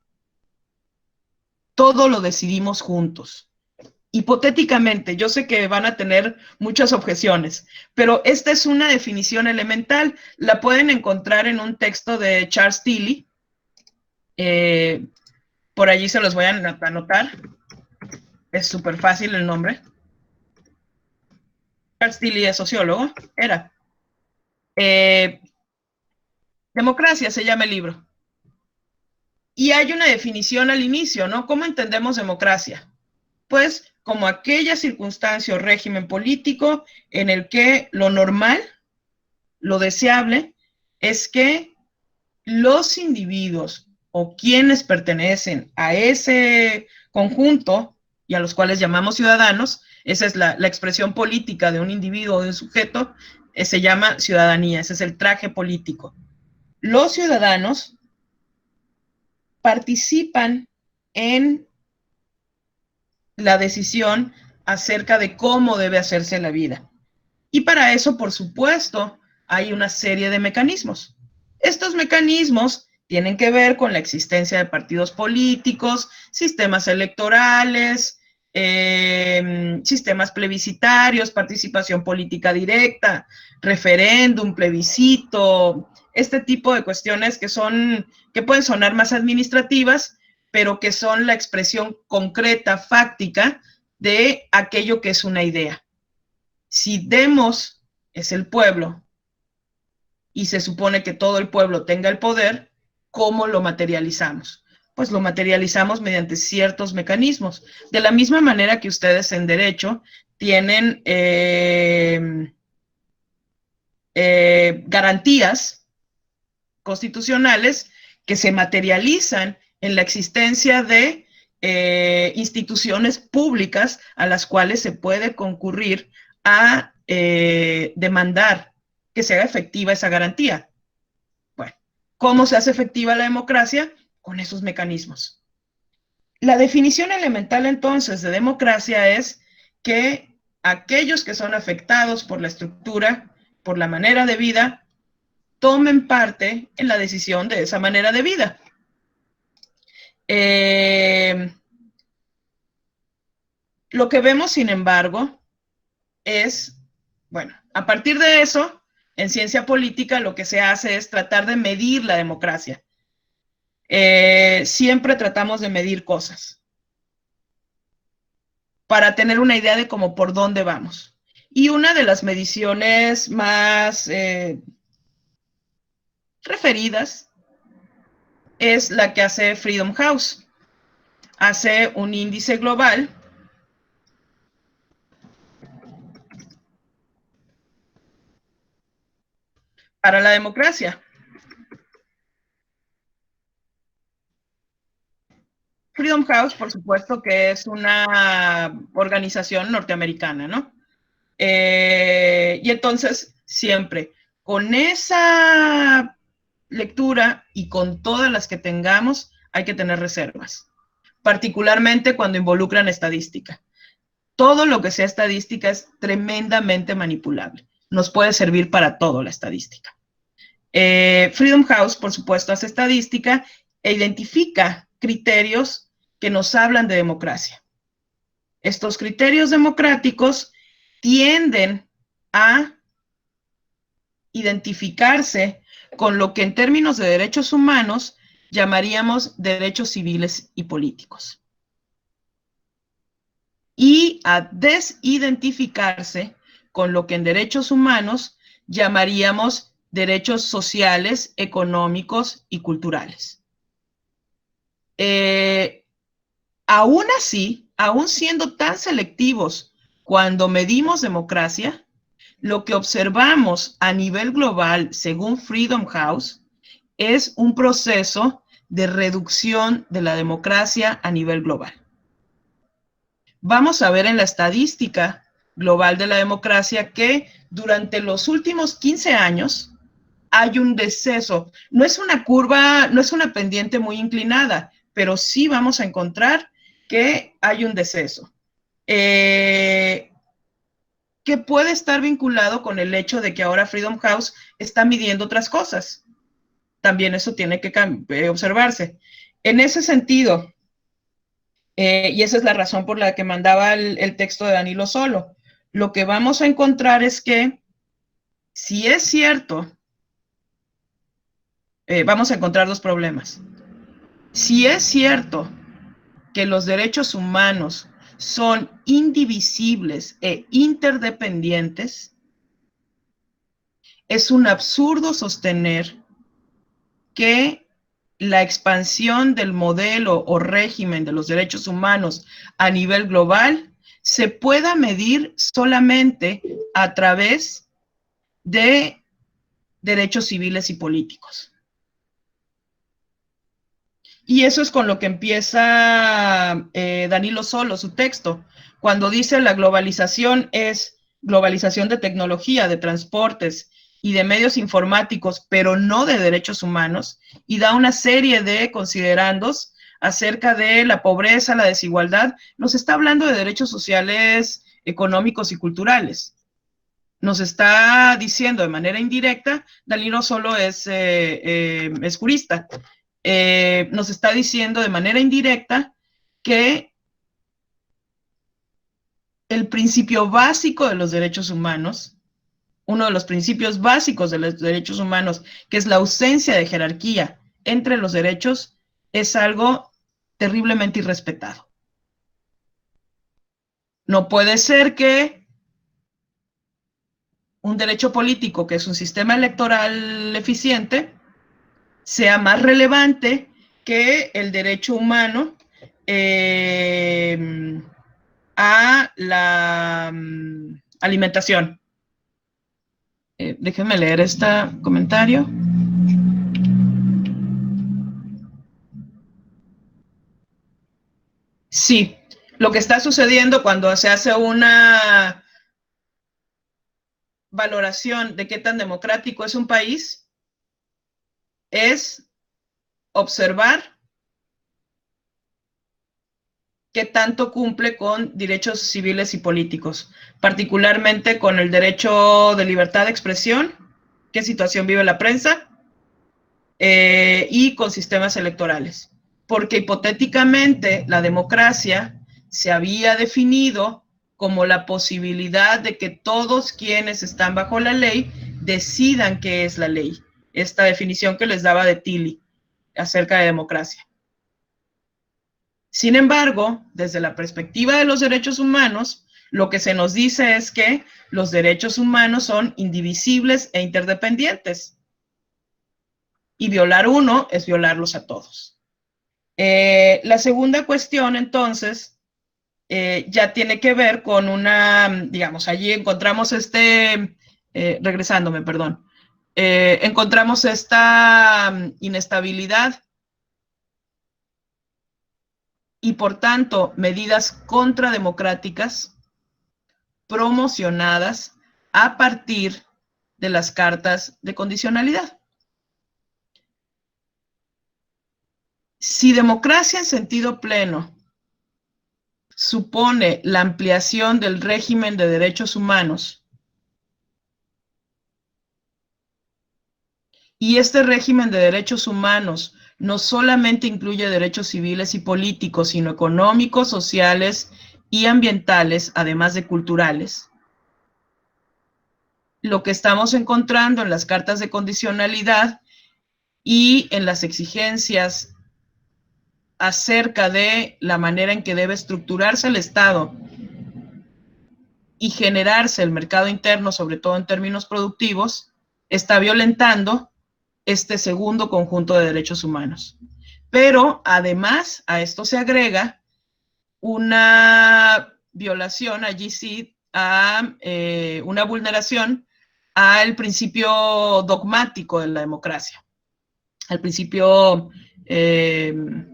Todo lo decidimos juntos. Hipotéticamente, yo sé que van a tener muchas objeciones, pero esta es una definición elemental. La pueden encontrar en un texto de Charles Tilly. Por allí se los voy a anotar. Es súper fácil el nombre. Charles Tilly es sociólogo, era. Democracia se llama el libro. Y hay una definición al inicio, ¿no? ¿Cómo entendemos democracia? Pues como aquella circunstancia o régimen político en el que lo normal, lo deseable, es que los individuos o quienes pertenecen a ese conjunto y a los cuales llamamos ciudadanos, esa es la expresión política de un individuo o de un sujeto, se llama ciudadanía, ese es el traje político. Los ciudadanos participan en la decisión acerca de cómo debe hacerse la vida. Y para eso, por supuesto, hay una serie de mecanismos. Estos mecanismos tienen que ver con la existencia de partidos políticos, sistemas electorales, sistemas plebiscitarios, participación política directa, referéndum, plebiscito, este tipo de cuestiones que pueden sonar más administrativas, pero que son la expresión concreta, fáctica, de aquello que es una idea. Si Demos es el pueblo y se supone que todo el pueblo tenga el poder, ¿cómo lo materializamos? Pues lo materializamos mediante ciertos mecanismos. De la misma manera que ustedes en derecho tienen garantías constitucionales que se materializan en la existencia de instituciones públicas a las cuales se puede concurrir a demandar que se haga efectiva esa garantía. Bueno, ¿cómo se hace efectiva la democracia? Con esos mecanismos. La definición elemental entonces de democracia es que aquellos que son afectados por la estructura, por la manera de vida, tomen parte en la decisión de esa manera de vida. Lo que vemos, sin embargo, es, bueno, a partir de eso, en ciencia política lo que se hace es tratar de medir la democracia. Siempre tratamos de medir cosas para tener una idea de cómo por dónde vamos. Y una de las mediciones más referidas es la que hace Freedom House. Hace un índice global para la democracia. Freedom House, por supuesto, que es una organización norteamericana, ¿no? Y entonces, siempre, con esa lectura y con todas las que tengamos, hay que tener reservas, particularmente cuando involucran estadística. Todo lo que sea estadística es tremendamente manipulable. Nos puede servir para todo la estadística. Freedom House, por supuesto, hace estadística e identifica criterios que nos hablan de democracia. Estos criterios democráticos tienden a identificarse con lo que en términos de derechos humanos llamaríamos derechos civiles y políticos. Y a desidentificarse con lo que en derechos humanos llamaríamos derechos sociales, económicos y culturales. Aún así, aún siendo tan selectivos cuando medimos democracia, lo que observamos a nivel global, según Freedom House, es un proceso de reducción de la democracia a nivel global. Vamos a ver en la estadística global de la democracia que durante los últimos 15 años hay un deceso. No es una curva, no es una pendiente muy inclinada, pero sí vamos a encontrar que hay un deceso. Que puede estar vinculado con el hecho de que ahora Freedom House está midiendo otras cosas. También eso tiene que observarse. En ese sentido, y esa es la razón por la que mandaba el texto de Danilo Solo, lo que vamos a encontrar es que si es cierto, vamos a encontrar dos problemas. Si es cierto que los derechos humanos son indivisibles e interdependientes, es un absurdo sostener que la expansión del modelo o régimen de los derechos humanos a nivel global se pueda medir solamente a través de derechos civiles y políticos. Y eso es con lo que empieza Danilo Solo, su texto, cuando dice la globalización es globalización de tecnología, de transportes y de medios informáticos, pero no de derechos humanos, y da una serie de considerandos acerca de la pobreza, la desigualdad. Nos está hablando de derechos sociales, económicos y culturales. Nos está diciendo de manera indirecta, Dalí no solo es jurista, nos está diciendo de manera indirecta que el principio básico de los derechos humanos, uno de los principios básicos de los derechos humanos, que es la ausencia de jerarquía entre los derechos, es algo terriblemente irrespetado. No puede ser que un derecho político, que es un sistema electoral eficiente, sea más relevante que el derecho humano a la alimentación. Déjenme leer este comentario. Sí, lo que está sucediendo cuando se hace una valoración de qué tan democrático es un país es observar qué tanto cumple con derechos civiles y políticos, particularmente con el derecho de libertad de expresión, qué situación vive la prensa, y con sistemas electorales. Porque hipotéticamente la democracia se había definido como la posibilidad de que todos quienes están bajo la ley decidan qué es la ley. Esta definición que les daba de Tilly acerca de democracia. Sin embargo, desde la perspectiva de los derechos humanos, lo que se nos dice es que los derechos humanos son indivisibles e interdependientes. Y violar uno es violarlos a todos. La segunda cuestión, entonces, ya tiene que ver con una, digamos, allí encontramos regresándome, perdón, encontramos esta inestabilidad y, por tanto, medidas contrademocráticas promocionadas a partir de las cartas de condicionalidad. Si democracia en sentido pleno supone la ampliación del régimen de derechos humanos, y este régimen de derechos humanos no solamente incluye derechos civiles y políticos, sino económicos, sociales y ambientales, además de culturales, lo que estamos encontrando en las cartas de condicionalidad y en las exigencias acerca de la manera en que debe estructurarse el Estado y generarse el mercado interno, sobre todo en términos productivos, está violentando este segundo conjunto de derechos humanos. Pero además a esto se agrega una violación, allí sí, a una vulneración al principio dogmático de la democracia, al principio que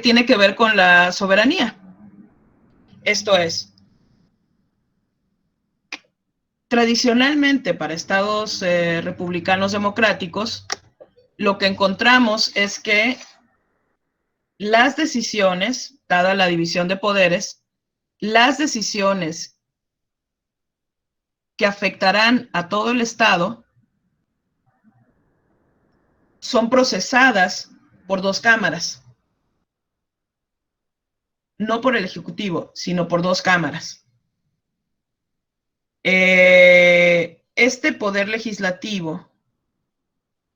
tiene que ver con la soberanía. Esto es, tradicionalmente para estados republicanos democráticos, lo que encontramos es que las decisiones, dada la división de poderes, las decisiones que afectarán a todo el Estado son procesadas por dos cámaras. No por el Ejecutivo, sino por dos cámaras. Este poder legislativo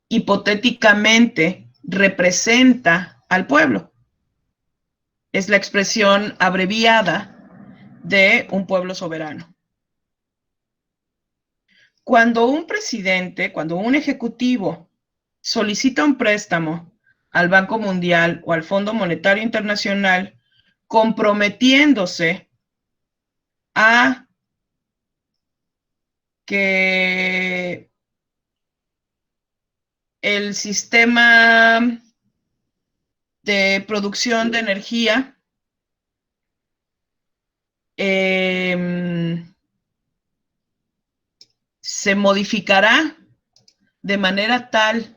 hipotéticamente representa al pueblo. Es la expresión abreviada de un pueblo soberano. Cuando un presidente, cuando un ejecutivo solicita un préstamo al Banco Mundial o al Fondo Monetario Internacional, comprometiéndose a que el sistema de producción de energía se modificará de manera tal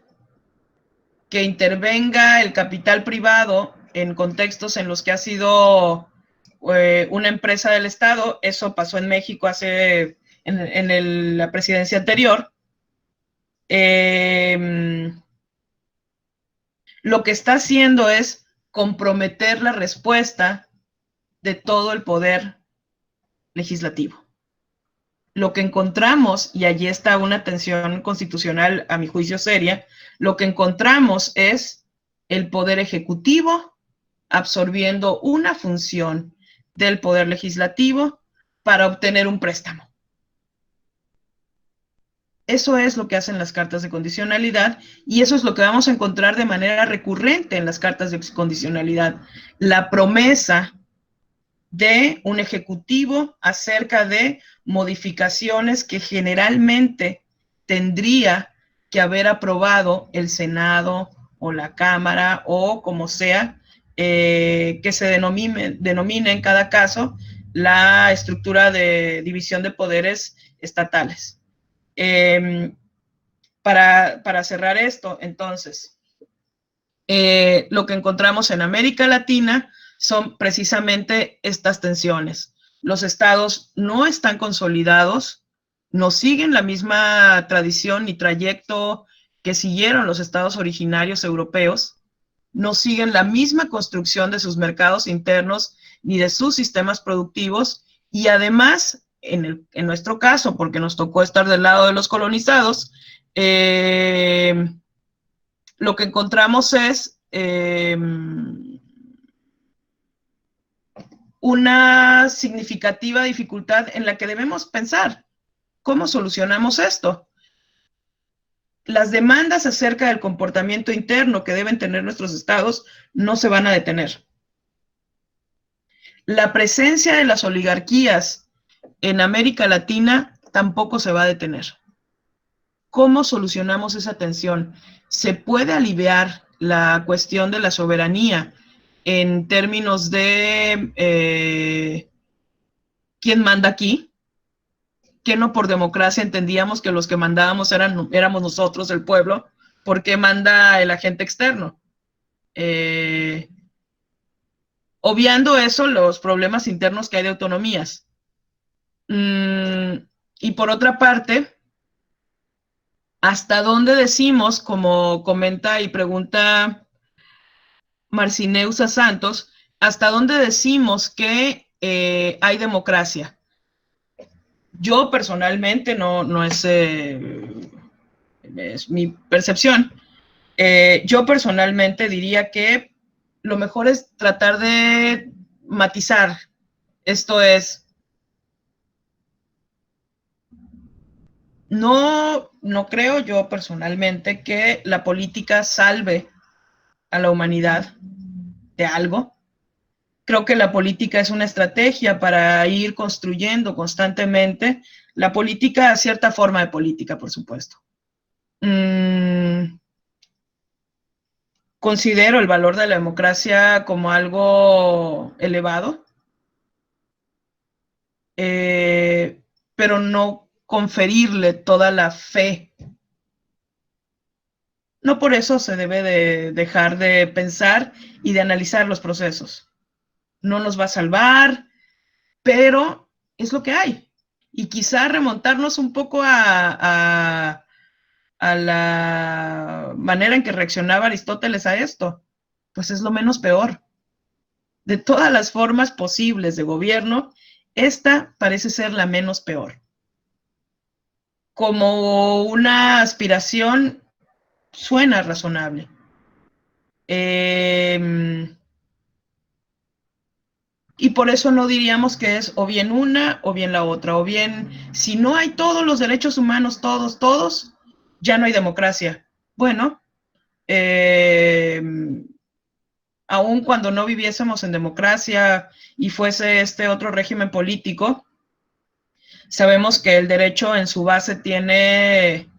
que intervenga el capital privado en contextos en los que ha sido una empresa del Estado. Eso pasó en México en la presidencia anterior. Lo que está haciendo es comprometer la respuesta de todo el poder legislativo. Lo que encontramos, y allí está una tensión constitucional a mi juicio seria, lo que encontramos es el poder ejecutivo absorbiendo una función del poder legislativo para obtener un préstamo. Eso es lo que hacen las cartas de condicionalidad y eso es lo que vamos a encontrar de manera recurrente en las cartas de condicionalidad. La promesa de un ejecutivo acerca de modificaciones que generalmente tendría que haber aprobado el Senado o la Cámara o como sea, que se denomine en cada caso la estructura de división de poderes estatales. Para cerrar esto, entonces, lo que encontramos en América Latina son precisamente estas tensiones. Los estados no están consolidados, no siguen la misma tradición y trayecto que siguieron los estados originarios europeos, no siguen la misma construcción de sus mercados internos ni de sus sistemas productivos y además, en nuestro caso, porque nos tocó estar del lado de los colonizados, lo que encontramos es una significativa dificultad en la que debemos pensar. ¿Cómo solucionamos esto? Las demandas acerca del comportamiento interno que deben tener nuestros estados no se van a detener. La presencia de las oligarquías en América Latina tampoco se va a detener. ¿Cómo solucionamos esa tensión? ¿Se puede aliviar la cuestión de la soberanía en términos de quién manda aquí? ¿Que no por democracia entendíamos que los que mandábamos éramos nosotros, el pueblo? ¿Por qué manda el agente externo? Obviando eso, los problemas internos que hay de autonomías. Y por otra parte, ¿hasta dónde decimos, como comenta y pregunta Marcineusa Santos, hasta dónde decimos que hay democracia? Yo personalmente, no es mi percepción, yo personalmente diría que lo mejor es tratar de matizar. Esto es, no creo yo personalmente que la política salve a la humanidad de algo. Creo que la política es una estrategia para ir construyendo constantemente. La política, cierta forma de política, por supuesto. Considero el valor de la democracia como algo elevado, pero no conferirle toda la fe. No por eso se debe de dejar de pensar y de analizar los procesos. No nos va a salvar, pero es lo que hay. Y quizá remontarnos un poco a la manera en que reaccionaba Aristóteles a esto, pues es lo menos peor. De todas las formas posibles de gobierno, esta parece ser la menos peor. Como una aspiración, suena razonable. Y por eso no diríamos que es o bien una o bien la otra, o bien si no hay todos los derechos humanos, todos, ya no hay democracia. Bueno, aun cuando no viviésemos en democracia y fuese este otro régimen político, sabemos que el derecho en su base tiene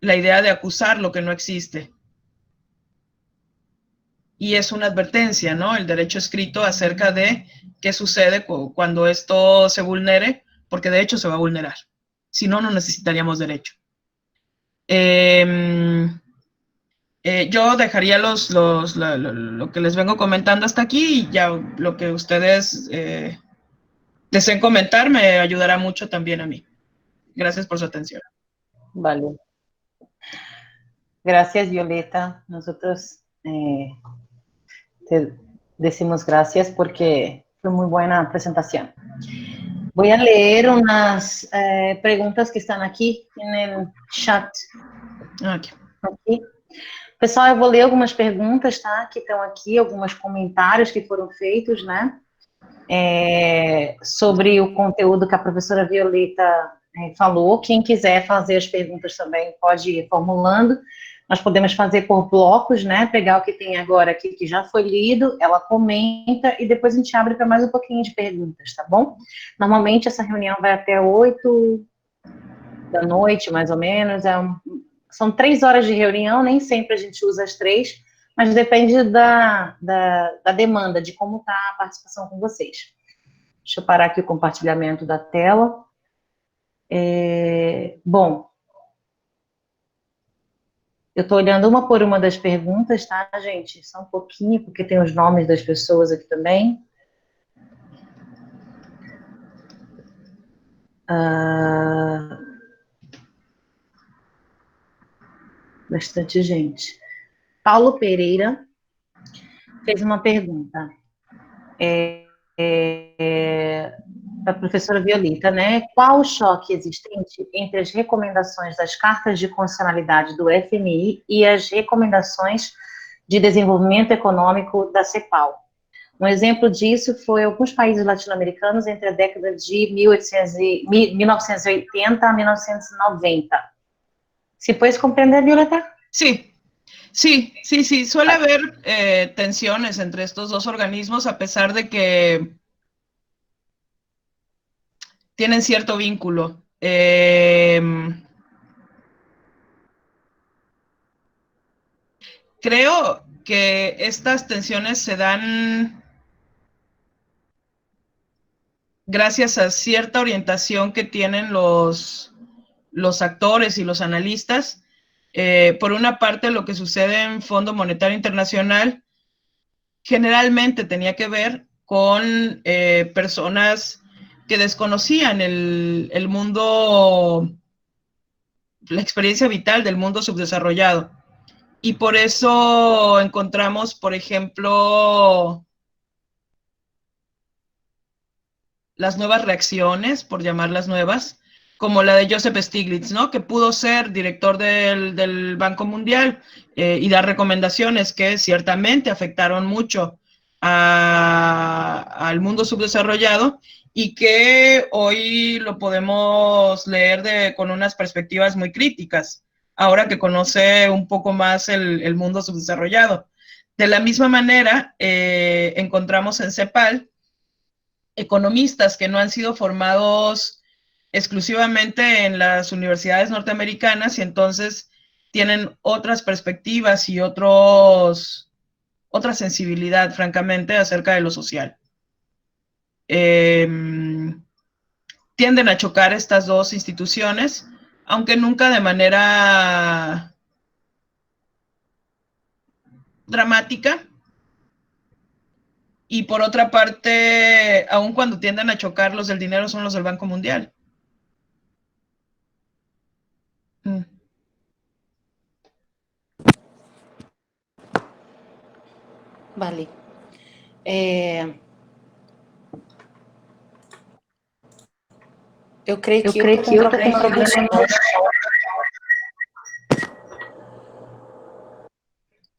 la idea de acusar lo que no existe. Y es una advertencia, ¿no? El derecho escrito acerca de qué sucede cuando esto se vulnere, porque de hecho se va a vulnerar. Si no, no necesitaríamos derecho. Yo dejaría lo que les vengo comentando hasta aquí, y ya lo que ustedes deseen comentar me ayudará mucho también a mí. Gracias por su atención. Vale. Gracias, Violeta. Nosotros te decimos gracias porque fue muy buena presentación. Voy a leer unas preguntas que estão aqui no chat. Aqui. Pessoal, eu vou ler algumas perguntas, tá? Que estão aqui, alguns comentários que foram feitos, né? Sobre o conteúdo que a professora Violeta falou. Quem quiser fazer as perguntas também pode ir formulando. Nós podemos fazer por blocos, né? Pegar o que tem agora aqui, que já foi lido, ela comenta, e depois a gente abre para mais um pouquinho de perguntas, tá bom? Normalmente essa reunião vai até 8 da noite, mais ou menos. São 3 horas de reunião, nem sempre a gente usa as 3, mas depende da demanda, de como está a participação com vocês. Deixa eu parar aqui o compartilhamento da tela. Bom, eu estou olhando uma por uma das perguntas, tá, gente? Só um pouquinho, porque tem os nomes das pessoas aqui também. Bastante gente. Paulo Pereira fez uma pergunta para a professora Violeta, né? Qual o choque existente entre as recomendações das cartas de condicionalidade do FMI e as recomendações de desenvolvimento econômico da CEPAL? Um exemplo disso foi alguns países latino-americanos entre a década de 1980 a 1990. ¿Sí puedes comprender, Violeta? Sí. Suele haber tensiones entre estos dos organismos, a pesar de que tienen cierto vínculo. Creo que estas tensiones se dan gracias a cierta orientación que tienen los actores y los analistas. Por una parte, lo que sucede en Fondo Monetario Internacional generalmente tenía que ver con personas que desconocían el mundo, la experiencia vital del mundo subdesarrollado. Y por eso encontramos, por ejemplo, las nuevas reacciones, por llamarlas nuevas, como la de Joseph Stiglitz, ¿no? Que pudo ser director del Banco Mundial y dar recomendaciones que ciertamente afectaron mucho al mundo subdesarrollado, y que hoy lo podemos leer con unas perspectivas muy críticas, ahora que conoce un poco más el mundo subdesarrollado. De la misma manera, encontramos en CEPAL economistas que no han sido formados exclusivamente en las universidades norteamericanas, y entonces tienen otras perspectivas y otra sensibilidad, francamente, acerca de lo social. Tienden a chocar estas dos instituciones, aunque nunca de manera dramática. Y por otra parte, aun cuando tienden a chocar, los del dinero son los del Banco Mundial. Vale. Eu creio que eu estou com problema.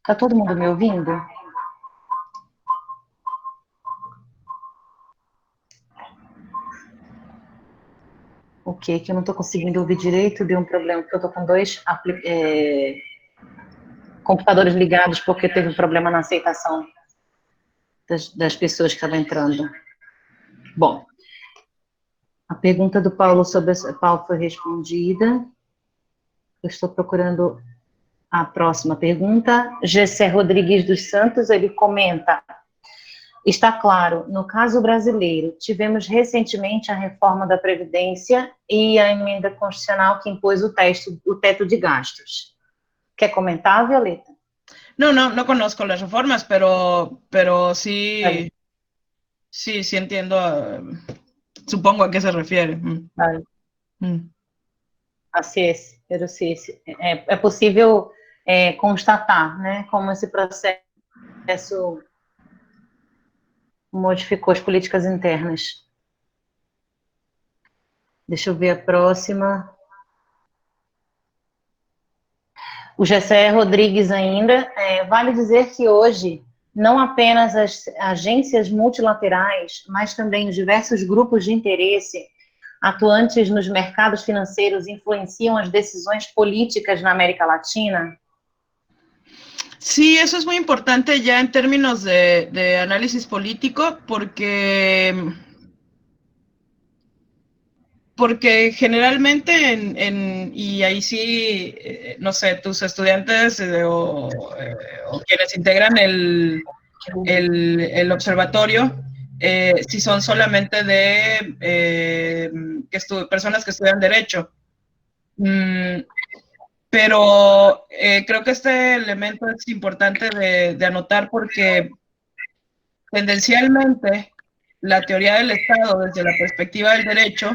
Tá todo mundo me ouvindo? Ok, que eu não estou conseguindo ouvir direito, deu um problema, porque eu estou com 2 computadores ligados, porque teve um problema na aceitação das pessoas que estavam entrando. Bom, a pergunta do Paulo sobre a Paulo foi respondida. Eu estou procurando a próxima pergunta. Gessé Rodrigues dos Santos, ele comenta: Está claro, no caso brasileiro, tivemos recentemente a reforma da Previdência e a emenda constitucional que impôs o teto de gastos. Quer comentar, Violeta? No conozco las reformas, pero sí, Vale. sí entiendo, supongo a qué se refiere. Vale. Mm. Assim, pero sim, é possível constatar, né, como esse processo modificou as políticas internas. Deixa eu ver a próxima. O Gessé Rodrigues ainda. Vale dizer que hoje, não apenas as agências multilaterais, mas também os diversos grupos de interesse atuantes nos mercados financeiros influenciam as decisões políticas na América Latina? Sí, eso es muy importante ya en términos de análisis político, porque generalmente, y ahí sí, no sé, tus estudiantes o quienes integran el observatorio, si son solamente de personas que estudian Derecho. Pero creo que este elemento es importante de anotar porque tendencialmente la teoría del Estado desde la perspectiva del derecho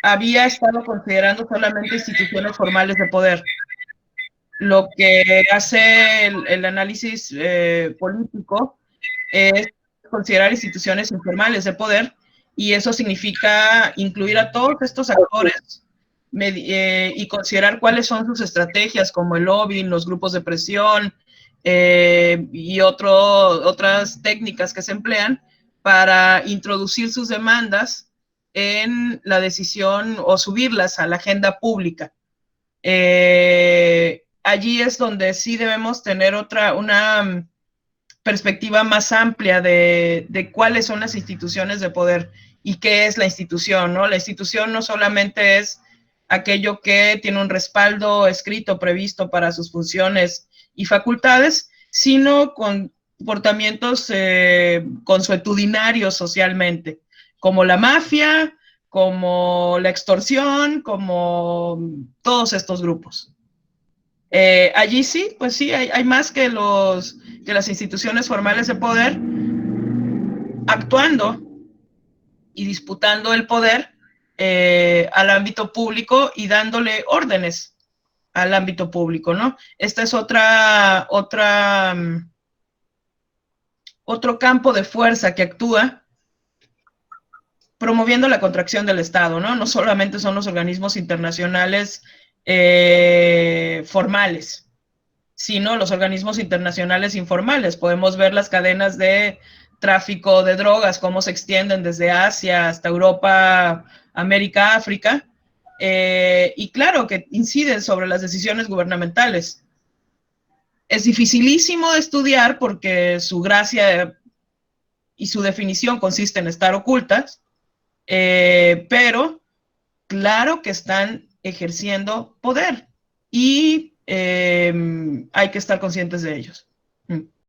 había estado considerando solamente instituciones formales de poder. Lo que hace el análisis político es considerar instituciones informales de poder, y eso significa incluir a todos estos actores y considerar cuáles son sus estrategias, como el lobbying, los grupos de presión y otras técnicas que se emplean para introducir sus demandas en la decisión o subirlas a la agenda pública. Allí es donde sí debemos tener una perspectiva más amplia de cuáles son las instituciones de poder y qué es la institución, ¿no? La institución no solamente es aquello que tiene un respaldo escrito, previsto para sus funciones y facultades, sino con comportamientos consuetudinarios socialmente, como la mafia, como la extorsión, como todos estos grupos. Allí sí, pues sí, hay más que las instituciones formales de poder actuando y disputando el poder al ámbito público y dándole órdenes al ámbito público, ¿no? Esta es otro campo de fuerza que actúa promoviendo la contracción del Estado, ¿no? No solamente son los organismos internacionales formales, sino los organismos internacionales informales. Podemos ver las cadenas de tráfico de drogas, cómo se extienden desde Asia hasta Europa, América, África, y claro que inciden sobre las decisiones gubernamentales. Es dificilísimo de estudiar porque su gracia y su definición consiste en estar ocultas, pero claro que están ejerciendo poder y hay que estar conscientes de ellos.